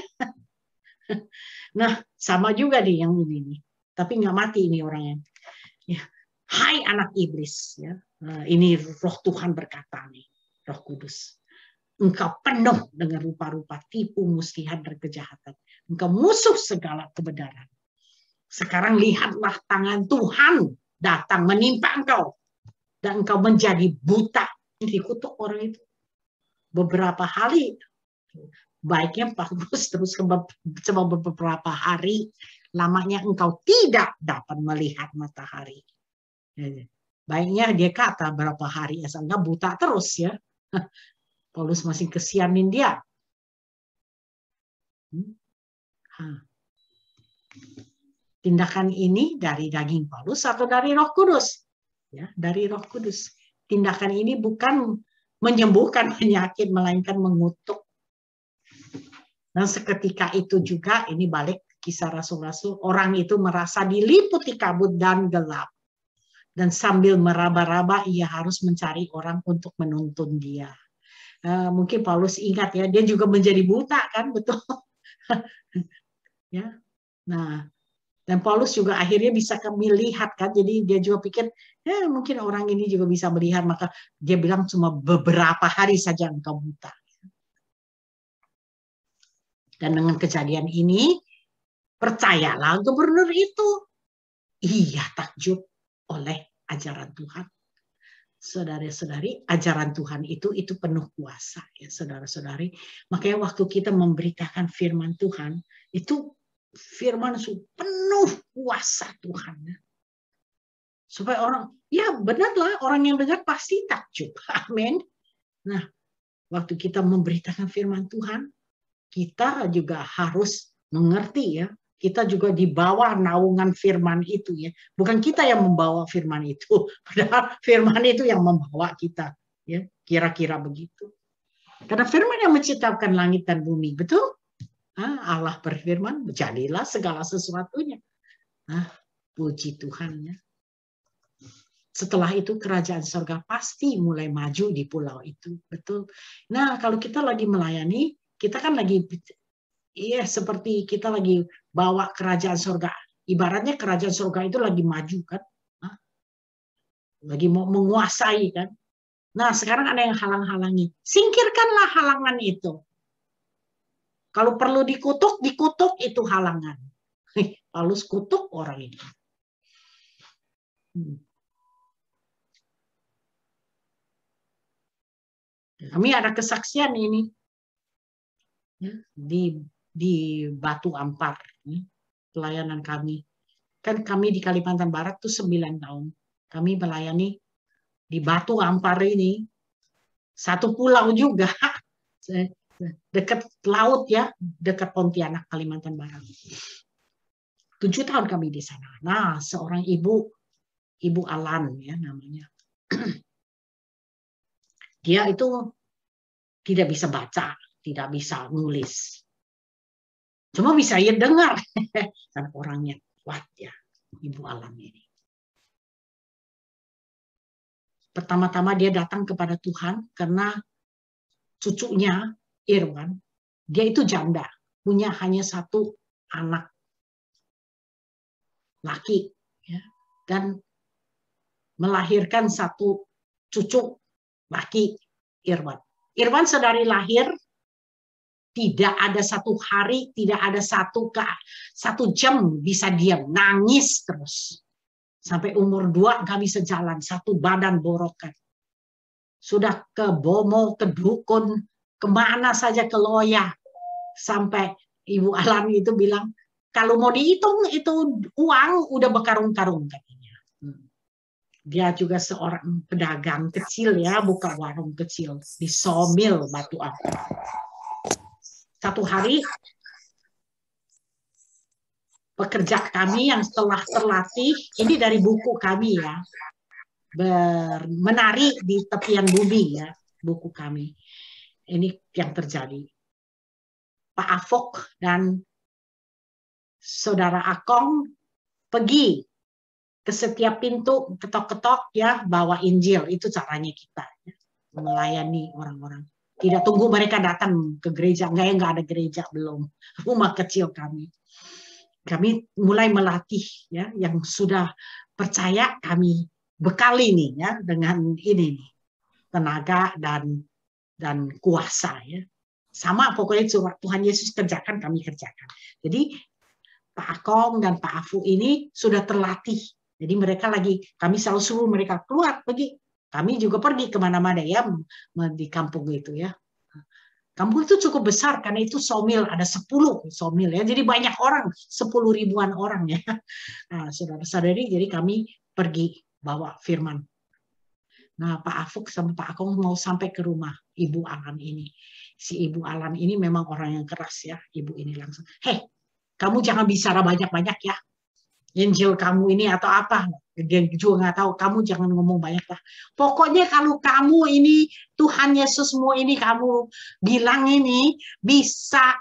[SPEAKER 1] Nah, sama juga nih yang ini nih. Tapi nggak mati ini orangnya. Ya. Hai anak iblis ya. Ini roh Tuhan berkata nih, Roh Kudus. Engkau penuh dengan rupa-rupa tipu, muslihat, dan kejahatan. Engkau musuh segala kebenaran. Sekarang lihatlah tangan Tuhan datang menimpa engkau. Dan engkau menjadi buta. Ini dikutuk orang itu. Beberapa hari. Baiknya bagus terus beberapa hari. Lamanya engkau tidak dapat melihat matahari. Baiknya dia kata berapa hari. Asal enggak buta terus ya. Paulus masih kesianin dia. Tindakan ini dari daging Paulus atau dari Roh Kudus? Ya, dari Roh Kudus. Tindakan ini bukan menyembuhkan penyakit, melainkan mengutuk. Dan seketika itu juga, ini balik kisah Rasul-Rasul, orang itu merasa diliputi kabut dan gelap. Dan sambil meraba-raba, ia harus mencari orang untuk menuntun dia. Mungkin Paulus ingat ya, dia juga menjadi buta kan, betul? Ya, nah, dan Paulus juga akhirnya bisa melihat kan, jadi dia juga pikir, mungkin orang ini juga bisa melihat, maka dia bilang cuma beberapa hari saja engkau buta. Dan dengan kejadian ini, percayalah gubernur itu, ia takjub oleh ajaran Tuhan. Saudara-saudari, ajaran Tuhan itu penuh kuasa ya saudara-saudari. Makanya waktu kita memberitakan firman Tuhan, itu firman penuh kuasa Tuhan. Supaya orang, ya benarlah orang yang dengar pasti takjub. Amin. Nah, waktu kita memberitakan firman Tuhan, kita juga harus mengerti ya. Kita juga di bawah naungan firman itu ya. Bukan kita yang membawa firman itu, padahal firman itu yang membawa kita ya. Kira-kira begitu. Karena firman yang menciptakan langit dan bumi, betul? Allah berfirman, jadilah segala sesuatunya. Puji Tuhan ya. Setelah itu kerajaan surga pasti mulai maju di pulau itu, betul? Nah, kalau kita lagi melayani, kita kan lagi seperti kita lagi bawa kerajaan surga. Ibaratnya kerajaan surga itu lagi maju kan. Lagi mau menguasai kan. Nah sekarang ada yang halang-halangi. Singkirkanlah halangan itu. Kalau perlu dikutuk, dikutuk itu halangan. Paulus kutuk orang itu. Kami ada kesaksian ini. Di Batu Ampar, pelayanan kami. Kan kami di Kalimantan Barat tuh 9 tahun. Kami melayani di Batu Ampar ini, satu pulau juga, dekat laut ya, dekat Pontianak, Kalimantan Barat. 7 tahun kami di sana. Nah, seorang ibu Alan ya namanya. Dia itu tidak bisa baca, tidak bisa nulis. Cuma bisa ya dengar. Dan orangnya kuat ya, Ibu Alan ini. Pertama-tama dia datang kepada Tuhan karena cucunya Irwan, dia itu janda, punya hanya satu anak laki, ya, dan melahirkan satu cucu laki, Irwan. Irwan sedari lahir tidak ada satu hari, tidak ada satu jam bisa diam, nangis terus. Sampai umur 2 nggak bisa jalan, satu badan borokan. Sudah ke Bomo, ke dukun, kemana saja ke Loya. Sampai Ibu Alan itu bilang, kalau mau dihitung itu uang udah berkarung-karung katanya. Dia juga seorang pedagang kecil ya, buka warung kecil di Somil Batu Ampar. Satu hari pekerja kami yang telah terlatih, ini dari buku kami ya, menari di tepian bumi ya, buku kami. Ini yang terjadi. Pak Afok dan Saudara Akong pergi ke setiap pintu, ketok-ketok ya, bawa Injil. Itu caranya kita ya, melayani orang-orang. Tidak tunggu mereka datang ke gereja, enggak ada gereja belum. Rumah kecil kami. Kami mulai melatih ya, yang sudah percaya kami bekali nih ya dengan ini nih, tenaga dan kuasa ya. Sama pokoknya Tuhan Yesus kerjakan, kami kerjakan. Jadi Pak Akong dan Pak Afu ini sudah terlatih. Jadi mereka kami selalu suruh mereka keluar pergi. Kami juga pergi kemana-mana ya di kampung itu ya. Kampung itu cukup besar karena itu somil, ada 10 somil ya. Jadi banyak orang, 10 ribuan orang ya. Nah, saudara-saudari, jadi kami pergi bawa firman. Nah, Pak Afuk sama Pak Akong mau sampai ke rumah Ibu Alan ini. Si Ibu Alan ini memang orang yang keras ya. Ibu ini langsung, "Hei, kamu jangan bicara banyak-banyak ya. Injil kamu ini atau apa, dia juga nggak tahu, kamu jangan ngomong banyak lah. Pokoknya kalau kamu ini Tuhan Yesusmu ini kamu bilang ini bisa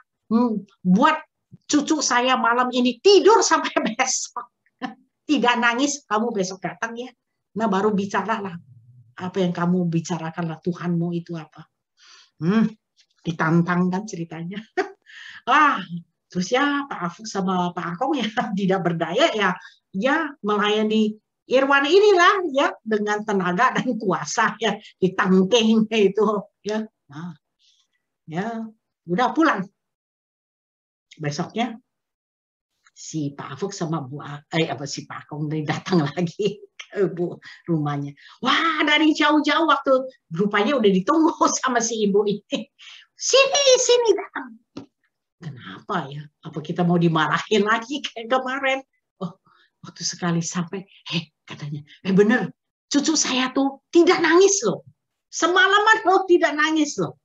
[SPEAKER 1] buat cucu saya malam ini tidur sampai besok, tidak nangis, kamu besok datang ya. Nah baru bicara lah apa yang kamu bicarakanlah, Tuhanmu itu apa." Ditantang kan ceritanya. Wah, terus ya Pak Afuk sama Pak Akong ya tidak berdaya ya melayani Irwan inilah ya dengan tenaga dan kuasa ya, ditangking itu ya. Nah, ya udah pulang. Besoknya si Pak Afuk sama si Pak Akong datang lagi ke rumahnya. Wah, dari jauh-jauh waktu rupanya udah ditunggu sama si ibu ini. Sini datang. Kenapa ya? Apa kita mau dimarahin lagi kayak kemarin? Oh, waktu sekali sampai, katanya, bener, cucu saya tuh tidak nangis loh. Semalaman loh tidak nangis loh.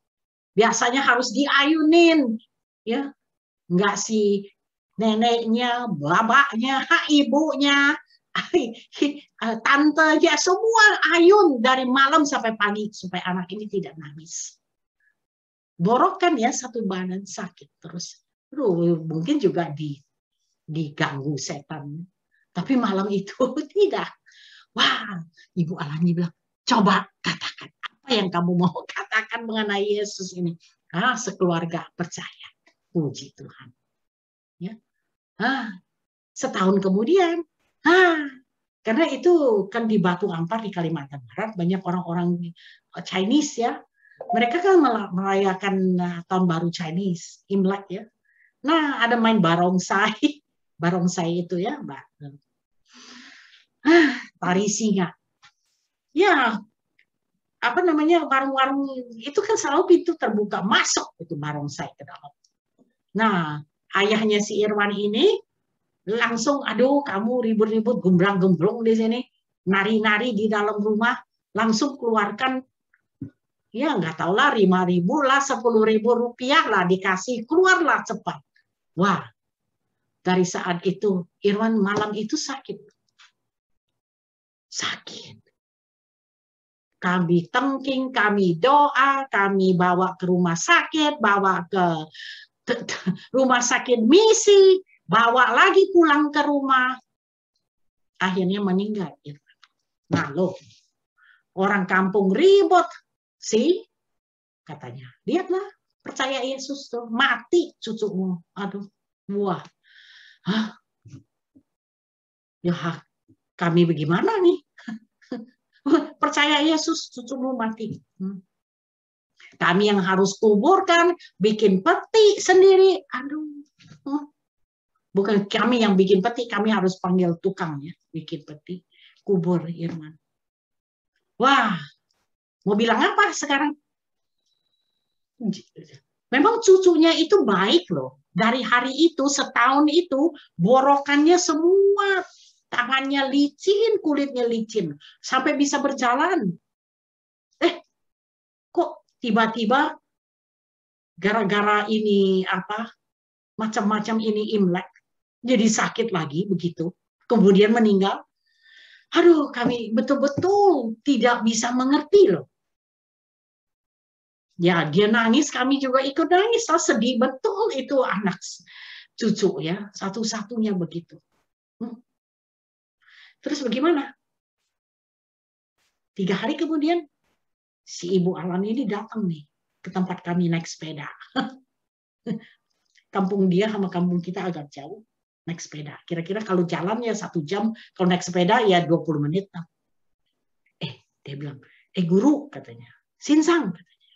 [SPEAKER 1] Biasanya harus diayunin, ya, nggak si neneknya, babaknya, ibunya, tantenya, semua ayun dari malam sampai pagi supaya anak ini tidak nangis. Borok kan ya, satu badan sakit terus. Mungkin juga diganggu setan. Tapi malam itu tidak. Wah, Ibu Alani bilang, coba katakan apa yang kamu mau katakan mengenai Yesus ini. Sekeluarga percaya. Puji Tuhan. Ya. Setahun kemudian, karena itu kan di Batu Ampar di Kalimantan Barat banyak orang-orang Chinese ya. Mereka kan merayakan tahun baru Chinese, Imlek ya. Nah, ada main barongsai. Barongsai itu ya, Mbak. Tari singa. Ya, apa namanya, warung-warung itu kan selalu pintu terbuka, masuk itu barongsai ke dalam. Nah, ayahnya si Irwan ini langsung, aduh kamu ribut-ribut, gemblang-gemblong di sini, nari-nari di dalam rumah, langsung keluarkan ya nggak tahu lah 5.000 lah, 10.000 rupiah lah dikasih, keluarlah cepat. Wah, dari saat itu Irwan malam itu sakit. Kami tengking, kami doa, kami bawa ke rumah sakit, bawa ke rumah sakit misi, bawa lagi pulang ke rumah. Akhirnya meninggal. Nah loh, orang kampung ribut. sih katanya, lihatlah percaya Yesus tuh mati cucumu. Aduh, wah, ya kami bagaimana nih? Percaya Yesus cucumu mati. Kami yang harus kuburkan, bikin peti sendiri. Aduh, bukan kami yang bikin peti, kami harus panggil tukang ya bikin peti, kubur Irwan. Wah, mau bilang apa sekarang? Memang cucunya itu baik loh. Dari hari itu, setahun itu, borokannya semua, tangannya licin, kulitnya licin. Sampai bisa berjalan. Kok tiba-tiba gara-gara ini apa, macam-macam ini Imlek, jadi sakit lagi begitu. Kemudian meninggal. Aduh, kami betul-betul tidak bisa mengerti loh. Ya, dia nangis, kami juga ikut nangis. Sedih betul itu anak cucu ya, satu-satunya begitu. Terus bagaimana? 3 hari kemudian si Ibu Alan ini datang nih ke tempat kami naik sepeda. Kampung dia sama kampung kita agak jauh, naik sepeda. Kira-kira kalau jalan ya 1 jam, kalau naik sepeda ya 20 menit. Dia bilang, guru katanya, Sinsang katanya.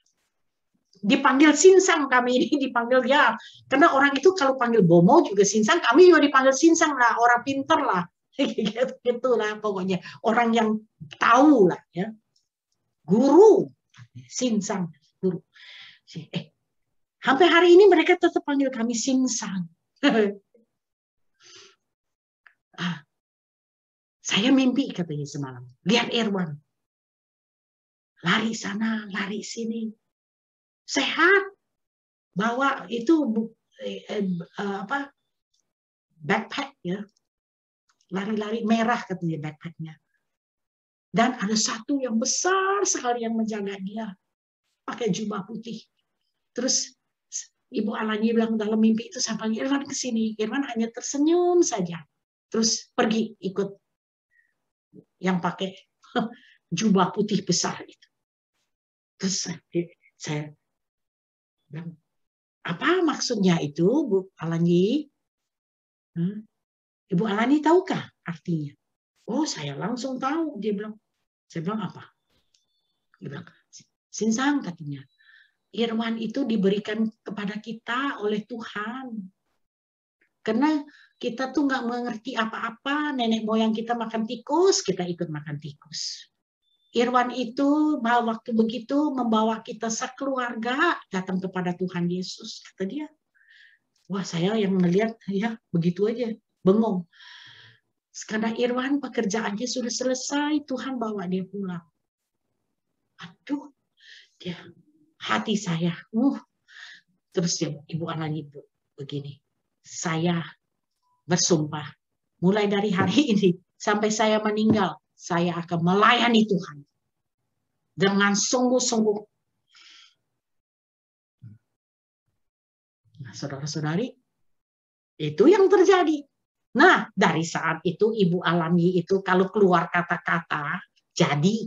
[SPEAKER 1] Dipanggil Sinsang kami ini, dipanggil ya. Karena orang itu kalau panggil Bomo juga Sinsang, kami juga dipanggil Sinsang lah, orang pinter lah. Gitu lah pokoknya. Orang yang tahu lah ya. Guru, Sinsang, guru. Sampai hari ini mereka tetap panggil kami Sinsang. Saya mimpi katanya semalam. Lihat Irwan. Lari sana, lari sini. Sehat. Bawa itu backpack ya. Lari-lari merah katanya backpacknya. Dan ada satu yang besar sekali yang menjaga dia. Pakai jubah putih. Terus Ibu Alani bilang dalam mimpi itu, saya panggil Irwan ke sini. Irwan hanya tersenyum saja. Terus pergi ikut yang pakai jubah putih besar itu. Terus saya bilang, apa maksudnya itu, Bu Alani? Ibu Alani tahukah artinya? Oh, saya langsung tahu. Dia bilang, saya bilang apa? Dia bilang, Sinsang katanya. Irwan itu diberikan kepada kita oleh Tuhan. Karena kita tuh nggak mengerti apa-apa. Nenek moyang kita makan tikus, kita ikut makan tikus. Irwan itu waktu begitu membawa kita sekeluarga datang kepada Tuhan Yesus, kata dia. Wah, saya yang melihat ya begitu aja, bengong. Karena Irwan pekerjaannya sudah selesai, Tuhan bawa dia pulang. Aduh, dia hati saya, terus ya Ibu Alani itu begini, saya bersumpah, mulai dari hari ini sampai saya meninggal, saya akan melayani Tuhan dengan sungguh-sungguh. Nah, saudara-saudari, itu yang terjadi. Nah, dari saat itu Ibu Alani itu kalau keluar kata-kata, jadi.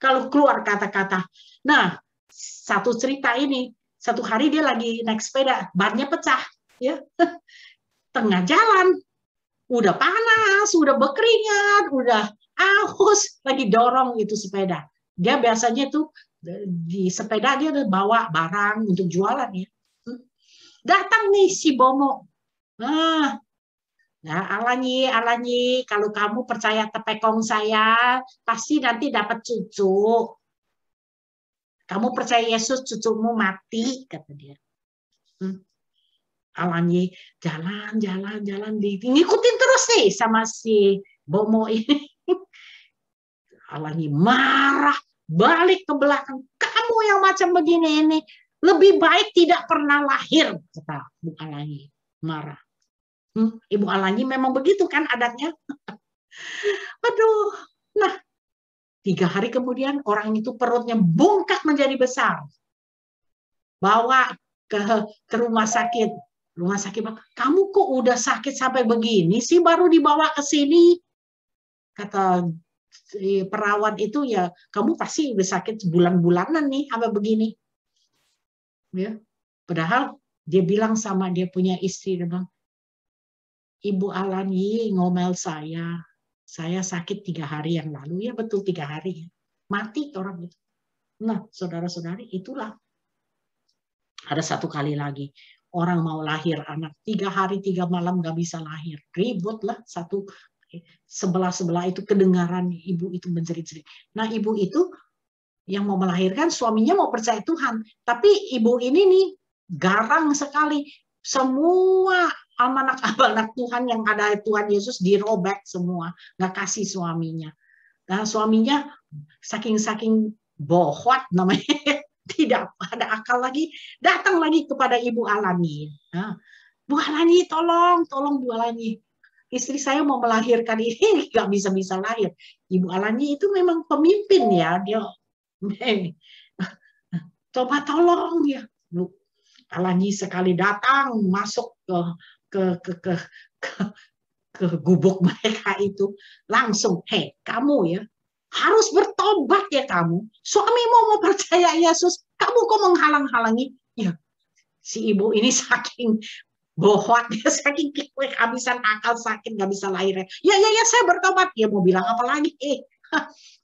[SPEAKER 1] Kalau keluar kata-kata. Nah, satu cerita ini, satu hari dia lagi naik sepeda, bannya pecah. Ya. Tengah jalan, udah panas, udah berkeringat, udah aus, lagi dorong itu sepeda. Dia biasanya tuh di sepeda dia bawa barang untuk jualan ya. Datang nih si Bomo. Nah, Alani, kalau kamu percaya tepekong saya, pasti nanti dapat cucu. Kamu percaya Yesus, cucumu mati, kata dia. Alani jalan, ngikutin terus nih sama si Bomo ini. Alani marah, balik ke belakang. Kamu yang macam begini ini, lebih baik tidak pernah lahir, kata Bu Alani. Marah. Ibu Alani memang begitu kan adatnya. Aduh. Nah, 3 hari kemudian orang itu perutnya bengkak menjadi besar. Bawa ke rumah sakit. Rumah sakit, kamu kok udah sakit sampai begini sih baru dibawa ke sini? Kata perawat itu, ya kamu pasti udah sakit bulan-bulanan nih sampai begini. Ya. Padahal dia bilang sama dia punya istri, dia bilang, Ibu Alani ngomel saya sakit 3 hari yang lalu. Ya betul 3 hari. Mati orang itu. Nah, saudara-saudari, itulah. Ada satu kali lagi. Orang mau lahir anak. 3 hari 3 malam gak bisa lahir. Ribut lah. Satu sebelah itu kedengaran ibu itu menjerit-jerit. Nah, ibu itu yang mau melahirkan, suaminya mau percaya Tuhan. Tapi ibu ini nih garang sekali. Semua anak-anak Tuhan yang ada Tuhan Yesus dirobek semua, nggak kasih suaminya. Nah, suaminya saking bohwat namanya, tidak ada akal lagi, datang lagi kepada Ibu Alani. Nah, Bu Alani, tolong Bu Alani, istri saya mau melahirkan ini nggak bisa lahir. Ibu Alani itu memang pemimpin ya, dia coba tolong ya. Bu Alani sekali datang masuk ke ke gubuk mereka itu, langsung, hei kamu ya, harus bertobat ya kamu. Suamimu mau percaya Yesus, kamu kok menghalang-halangi? Ya, si ibu ini saking bohong, dia saking kehabisan akal, sakit nggak bisa lahir. Ya, saya bertobat. Ya mau bilang apa lagi?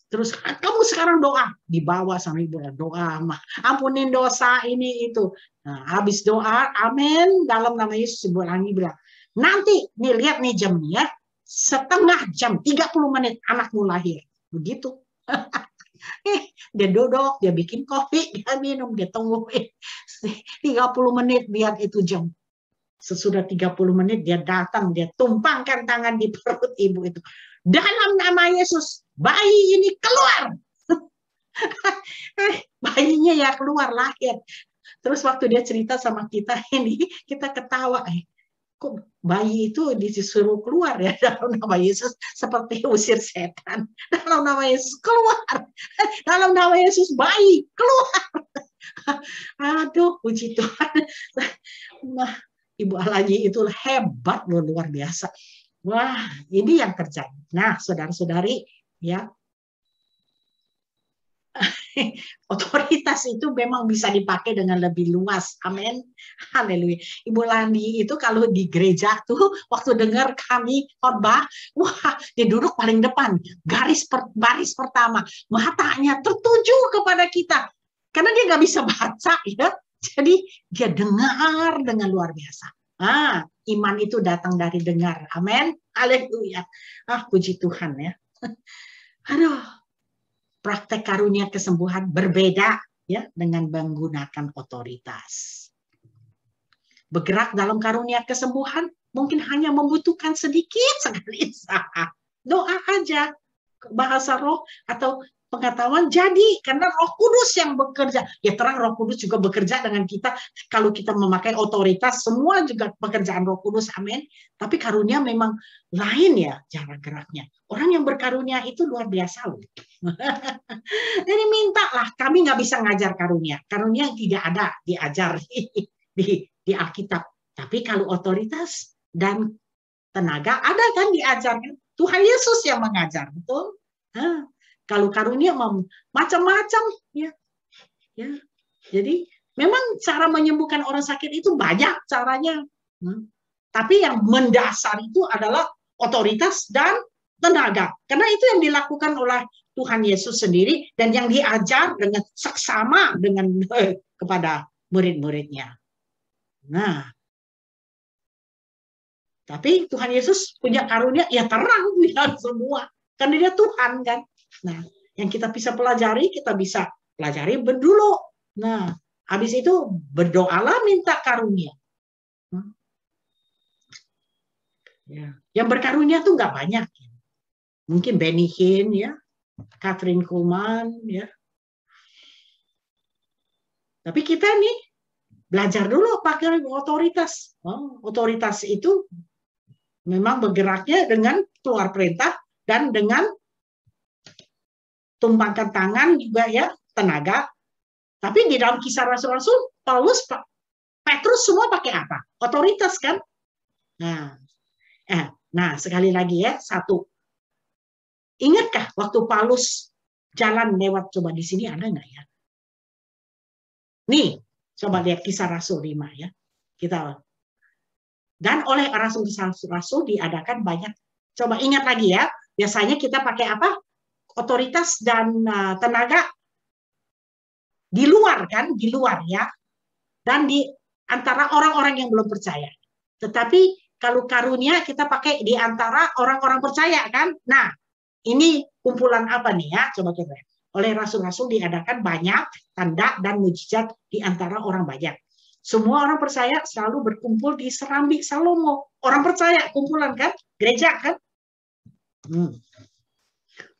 [SPEAKER 1] Terus kamu sekarang doa, dibawa sama ibu doa, ampunin dosa ini itu. Nah, habis doa, amin, dalam nama Yesus, ibu lagi bilang, nanti nih lihat nih jamnya, setengah jam, 30 menit anakmu lahir. Begitu. Dia duduk, dia bikin kopi, dia minum, dia tungguin 30 menit lihat itu jam. Sesudah 30 menit dia datang, dia tumpangkan tangan di perut ibu itu. Dalam nama Yesus, bayi ini keluar. Bayinya ya keluar, lahir. Terus waktu dia cerita sama kita ini, kita ketawa. Kok bayi itu disuruh keluar ya dalam nama Yesus, seperti usir setan. Dalam nama Yesus keluar. Dalam nama Yesus bayi keluar. Aduh, puji Tuhan. Nah, Ibu Alaji itu hebat loh, luar biasa. Wah, ini yang terjadi. Nah, saudara-saudari, ya, otoritas itu memang bisa dipakai dengan lebih luas. Amin. Haleluya. Ibu Landi itu kalau di gereja tuh waktu dengar kami khotbah, wah, dia duduk paling depan, baris pertama, matanya tertuju kepada kita. Karena dia nggak bisa baca, ya. Jadi dia dengar dengan luar biasa. Iman itu datang dari dengar. Amin. Haleluya. Puji Tuhan ya. Aduh. Praktek karunia kesembuhan berbeda ya dengan menggunakan otoritas. Bergerak dalam karunia kesembuhan mungkin hanya membutuhkan sedikit sekali usaha. Doa aja, bahasa roh atau pengetahuan jadi, karena Roh Kudus yang bekerja. Ya terang Roh Kudus juga bekerja dengan kita. Kalau kita memakai otoritas, semua juga pekerjaan Roh Kudus, amin. Tapi karunia memang lain ya cara geraknya. Orang yang berkarunia itu luar biasa loh. Jadi mintalah, kami nggak bisa ngajar karunia. Karunia yang tidak ada diajar di Alkitab. Tapi kalau otoritas dan tenaga ada kan diajarkan. Tuhan Yesus yang mengajar, betul? Kalau karunia macam-macam ya. Jadi memang cara menyembuhkan orang sakit itu banyak caranya. Tapi yang mendasar itu adalah otoritas dan tenaga. Karena itu yang dilakukan oleh Tuhan Yesus sendiri dan yang diajar dengan seksama dengan kepada murid-muridnya. Nah, tapi Tuhan Yesus punya karunia ya terang lihat semua. Karena dia Tuhan kan. Nah, yang kita bisa pelajari dulu. Nah, habis itu berdoalah minta karunia. Ya. Yang berkarunia tuh nggak banyak. Mungkin Benny Hinn ya, Catherine Kuhlman ya. Tapi kita nih belajar dulu pakai otoritas. Otoritas itu memang bergeraknya dengan keluar perintah dan dengan tumpangkan tangan juga ya, tenaga. Tapi di dalam Kisah Rasul-Rasul, Paulus, Petrus semua pakai apa? Otoritas kan? Nah, sekali lagi ya, satu. Ingatkah waktu Paulus jalan lewat, coba di sini ada nggak ya? Nih, coba lihat Kisah Rasul 5 ya. Dan oleh Rasul diadakan banyak. Coba ingat lagi ya, biasanya kita pakai apa? Otoritas dan tenaga di luar kan, di luar ya, dan di antara orang-orang yang belum percaya. Tetapi kalau karunia kita pakai di antara orang-orang percaya kan. Nah, ini kumpulan apa nih ya? Coba kita lihat. Oleh rasul-rasul diadakan banyak tanda dan mujizat di antara orang banyak. Semua orang percaya selalu berkumpul di Serambi Salomo. Orang percaya kumpulan kan, gereja kan.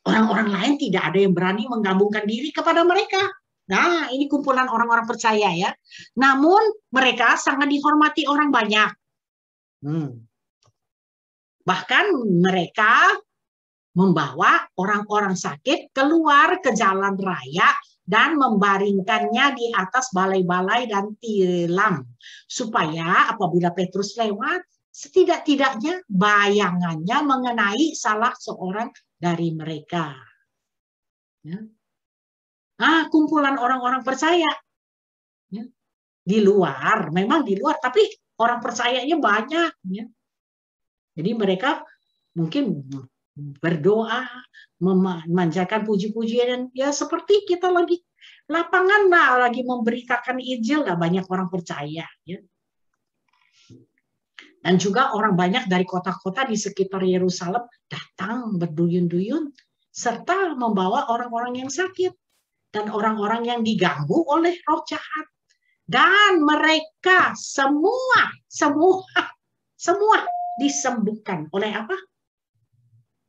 [SPEAKER 1] Orang-orang lain tidak ada yang berani menggabungkan diri kepada mereka. Nah, ini kumpulan orang-orang percaya ya. Namun mereka sangat dihormati orang banyak. Bahkan mereka membawa orang-orang sakit keluar ke jalan raya dan membaringkannya di atas balai-balai dan tilam. Supaya apabila Petrus lewat, setidak-tidaknya bayangannya mengenai salah seorang dari mereka. Ya. Kumpulan orang-orang percaya. Ya. Di luar, memang di luar, tapi orang percayanya banyak. Ya. Jadi mereka mungkin berdoa, memanjatkan puji-pujian, ya seperti kita lagi lapangan lah, lagi memberitakan Injil, lah banyak orang percaya. Ya. Dan juga orang banyak dari kota-kota di sekitar Yerusalem datang berduyun-duyun, serta membawa orang-orang yang sakit dan orang-orang yang diganggu oleh roh jahat. Dan mereka semua disembuhkan oleh apa?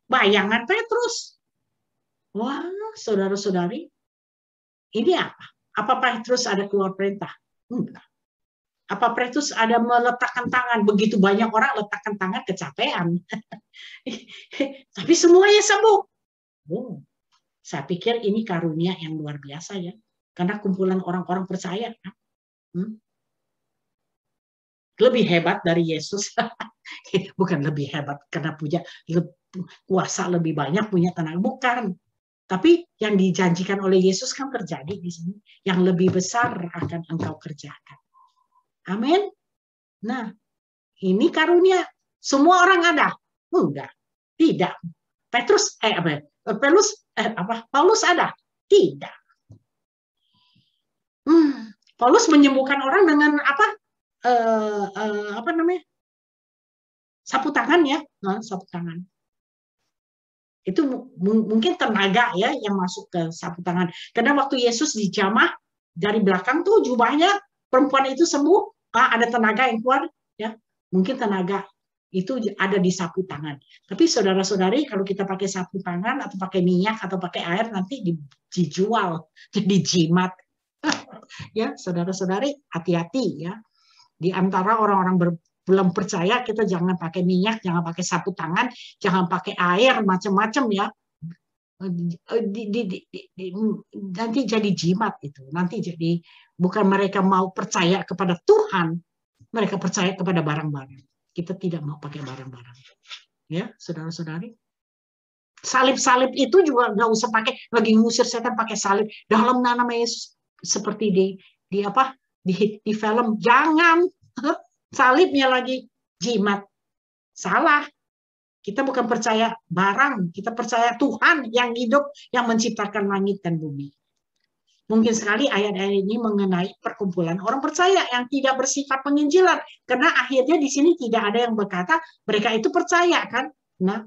[SPEAKER 1] Bayangan Petrus. Wah, saudara-saudari, ini apa? Apa Petrus ada keluar perintah? Enggak. Apa Petrus ada meletakkan tangan? Begitu banyak orang letakkan tangan, kecapean. Tapi semuanya sembuh. Oh, saya pikir ini karunia yang luar biasa ya. Karena kumpulan orang-orang percaya. Lebih hebat dari Yesus. Bukan lebih hebat karena punya kuasa lebih banyak, punya tenaga. Bukan. Tapi yang dijanjikan oleh Yesus kan terjadi di sini. Yang lebih besar akan engkau kerjakan. Amin. Nah, ini karunia. Semua orang ada? Enggak. Tidak. Paulus ada? Tidak. Paulus menyembuhkan orang dengan apa? Apa namanya? Sapu tangan ya, sapu tangan. Itu mungkin tenaga ya yang masuk ke sapu tangan. Karena waktu Yesus dijamah dari belakang tuh jubahnya, perempuan itu sembuh. Ada tenaga yang keluar, ya mungkin tenaga itu ada di sapu tangan. Tapi saudara-saudari, kalau kita pakai sapu tangan atau pakai minyak atau pakai air nanti dijual jadi jimat. Ya, saudara-saudari, hati-hati ya. Di antara orang-orang belum percaya, kita jangan pakai minyak, jangan pakai sapu tangan, jangan pakai air macam-macam ya. Nanti jadi jimat itu. Nanti jadi bukan mereka mau percaya kepada Tuhan, mereka percaya kepada barang-barang. Kita tidak mau pakai barang-barang. Ya, saudara-saudari. Salib-salib itu juga nggak usah pakai, lagi ngusir setan pakai salib dalam nama Yesus, seperti di film. Jangan salibnya lagi jimat. Salah. Kita bukan percaya barang, kita percaya Tuhan yang hidup, yang menciptakan langit dan bumi. Mungkin sekali ayat-ayat ini mengenai perkumpulan orang percaya yang tidak bersifat penginjilan, karena akhirnya di sini tidak ada yang berkata mereka itu percaya kan. Nah,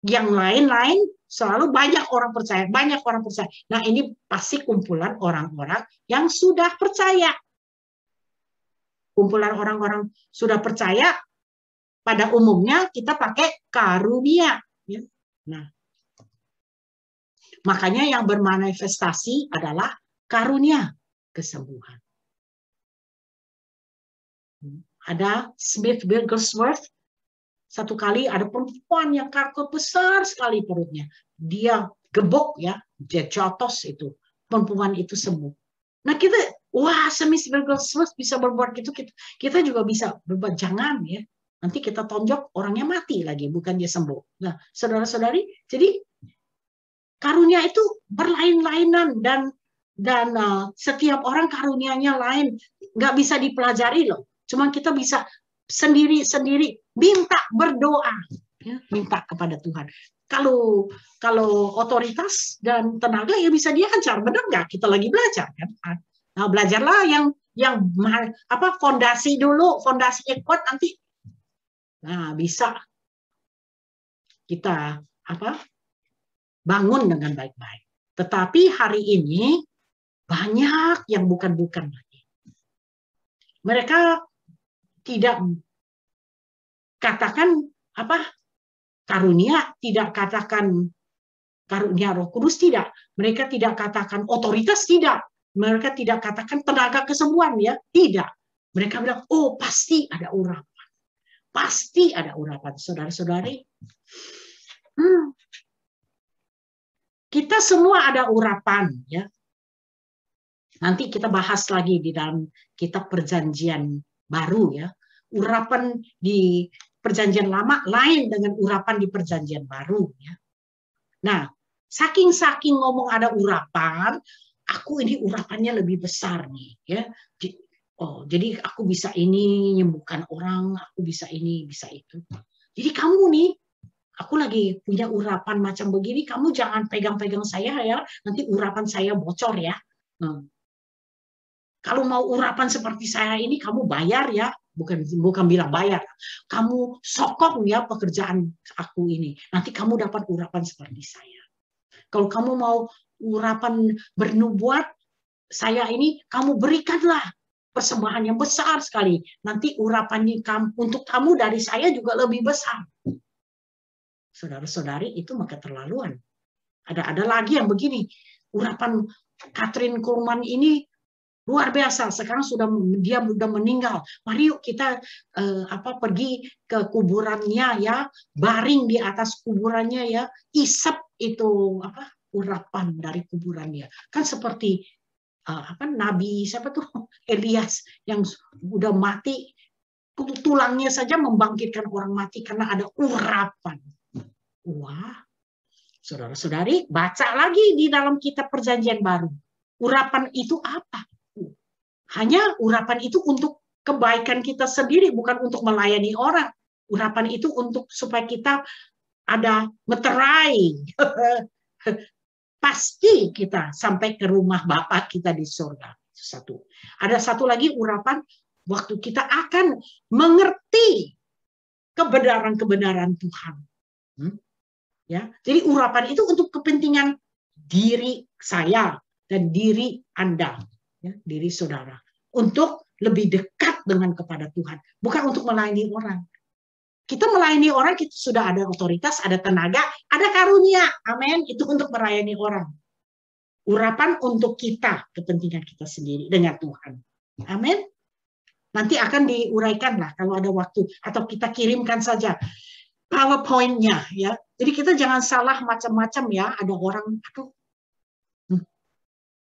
[SPEAKER 1] yang lain-lain selalu banyak orang percaya. Nah, ini pasti kumpulan orang-orang yang sudah percaya. Kumpulan orang-orang sudah percaya, pada umumnya kita pakai karunia. Nah, makanya yang bermanifestasi adalah karunia kesembuhan. Ada Smith Wigglesworth, satu kali ada perempuan yang kaku besar sekali perutnya. Dia gebok ya, dia jotos itu. Perempuan itu sembuh. Nah kita, wah Smith Wigglesworth bisa berbuat gitu, kita juga bisa berbuat. Jangan ya. Nanti kita tonjok, orangnya mati lagi, bukan dia sembuh. Nah, saudara-saudari, jadi karunia itu berlain-lainan dan setiap orang karunianya lain, nggak bisa dipelajari loh. Cuma kita bisa sendiri-sendiri minta berdoa, ya, minta kepada Tuhan. Kalau otoritas dan tenaga ya bisa diajar, benar nggak? Kita lagi belajar kan? Nah, belajarlah yang fondasi dulu, fondasinya kuat nanti. Nah, bisa kita bangun dengan baik-baik. Tetapi hari ini banyak yang bukan-bukan lagi. Mereka tidak katakan karunia, tidak katakan karunia Roh Kudus, tidak. Mereka tidak katakan otoritas, tidak. Mereka tidak katakan tenaga kesembuhan, ya, tidak. Mereka bilang, oh pasti ada urapan. Pasti ada urapan, saudara-saudari. Kita semua ada urapan, ya. Nanti kita bahas lagi di dalam kitab Perjanjian Baru, ya. urapan di Perjanjian Lama lain dengan urapan di Perjanjian Baru. Ya. Nah, saking ngomong ada urapan, aku ini urapannya lebih besar nih. Ya. Oh, jadi aku bisa ini menyembuhkan orang, aku bisa ini, bisa itu. Jadi kamu nih, aku lagi punya urapan macam begini, kamu jangan pegang-pegang saya ya, nanti urapan saya bocor ya. Kalau mau urapan seperti saya ini, kamu bayar ya, bukan bilang bayar, kamu sokong ya pekerjaan aku ini, nanti kamu dapat urapan seperti saya. Kalau kamu mau urapan bernubuat, saya ini kamu berikanlah persembahan yang besar sekali, nanti urapannya untuk kamu dari saya juga lebih besar. Saudara-saudari, itu maka keterlaluan. Ada lagi yang begini, urapan Catherine Kuhlman ini luar biasa. Sekarang dia sudah meninggal. Mari yuk kita pergi ke kuburannya ya, baring di atas kuburannya ya, isap itu urapan dari kuburannya. Kan seperti Nabi siapa tuh Elias yang udah mati, tulangnya saja membangkitkan orang mati karena ada urapan. Wah, saudara-saudari, baca lagi di dalam kitab Perjanjian Baru. Urapan itu apa? Hanya urapan itu untuk kebaikan kita sendiri, bukan untuk melayani orang. Urapan itu untuk supaya kita ada meterai. Pasti kita sampai ke rumah Bapa kita di surga. Satu. Ada satu lagi urapan waktu kita akan mengerti kebenaran-kebenaran Tuhan. Ya, jadi urapan itu untuk kepentingan diri saya dan diri Anda, ya, diri saudara, untuk lebih dekat kepada Tuhan, bukan untuk melayani orang. Kita melayani orang, kita sudah ada otoritas, ada tenaga, ada karunia, amin. Itu untuk melayani orang. Urapan untuk kita, kepentingan kita sendiri dengan Tuhan, amin. Nanti akan diuraikan lah kalau ada waktu, atau kita kirimkan saja PowerPoint-nya, ya. Jadi kita jangan salah macam-macam ya. Ada orang,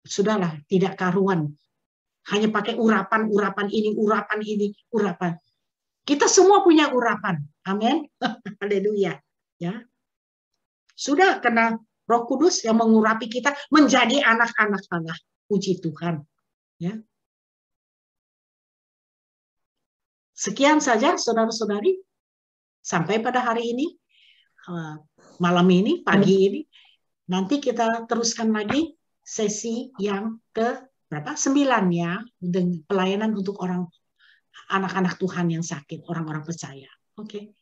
[SPEAKER 1] sudahlah, tidak karuan. Hanya pakai urapan ini, urapan. Kita semua punya urapan. Amin. Haleluya. Ya. Sudah, karena Roh Kudus yang mengurapi kita menjadi anak-anak Allah. Puji Tuhan. Ya. Sekian saja, saudara-saudari. Sampai pada hari ini. Malam ini, pagi ini, nanti kita teruskan lagi sesi yang ke berapa? 9 ya, pelayanan untuk anak-anak Tuhan yang sakit, orang-orang percaya. Oke.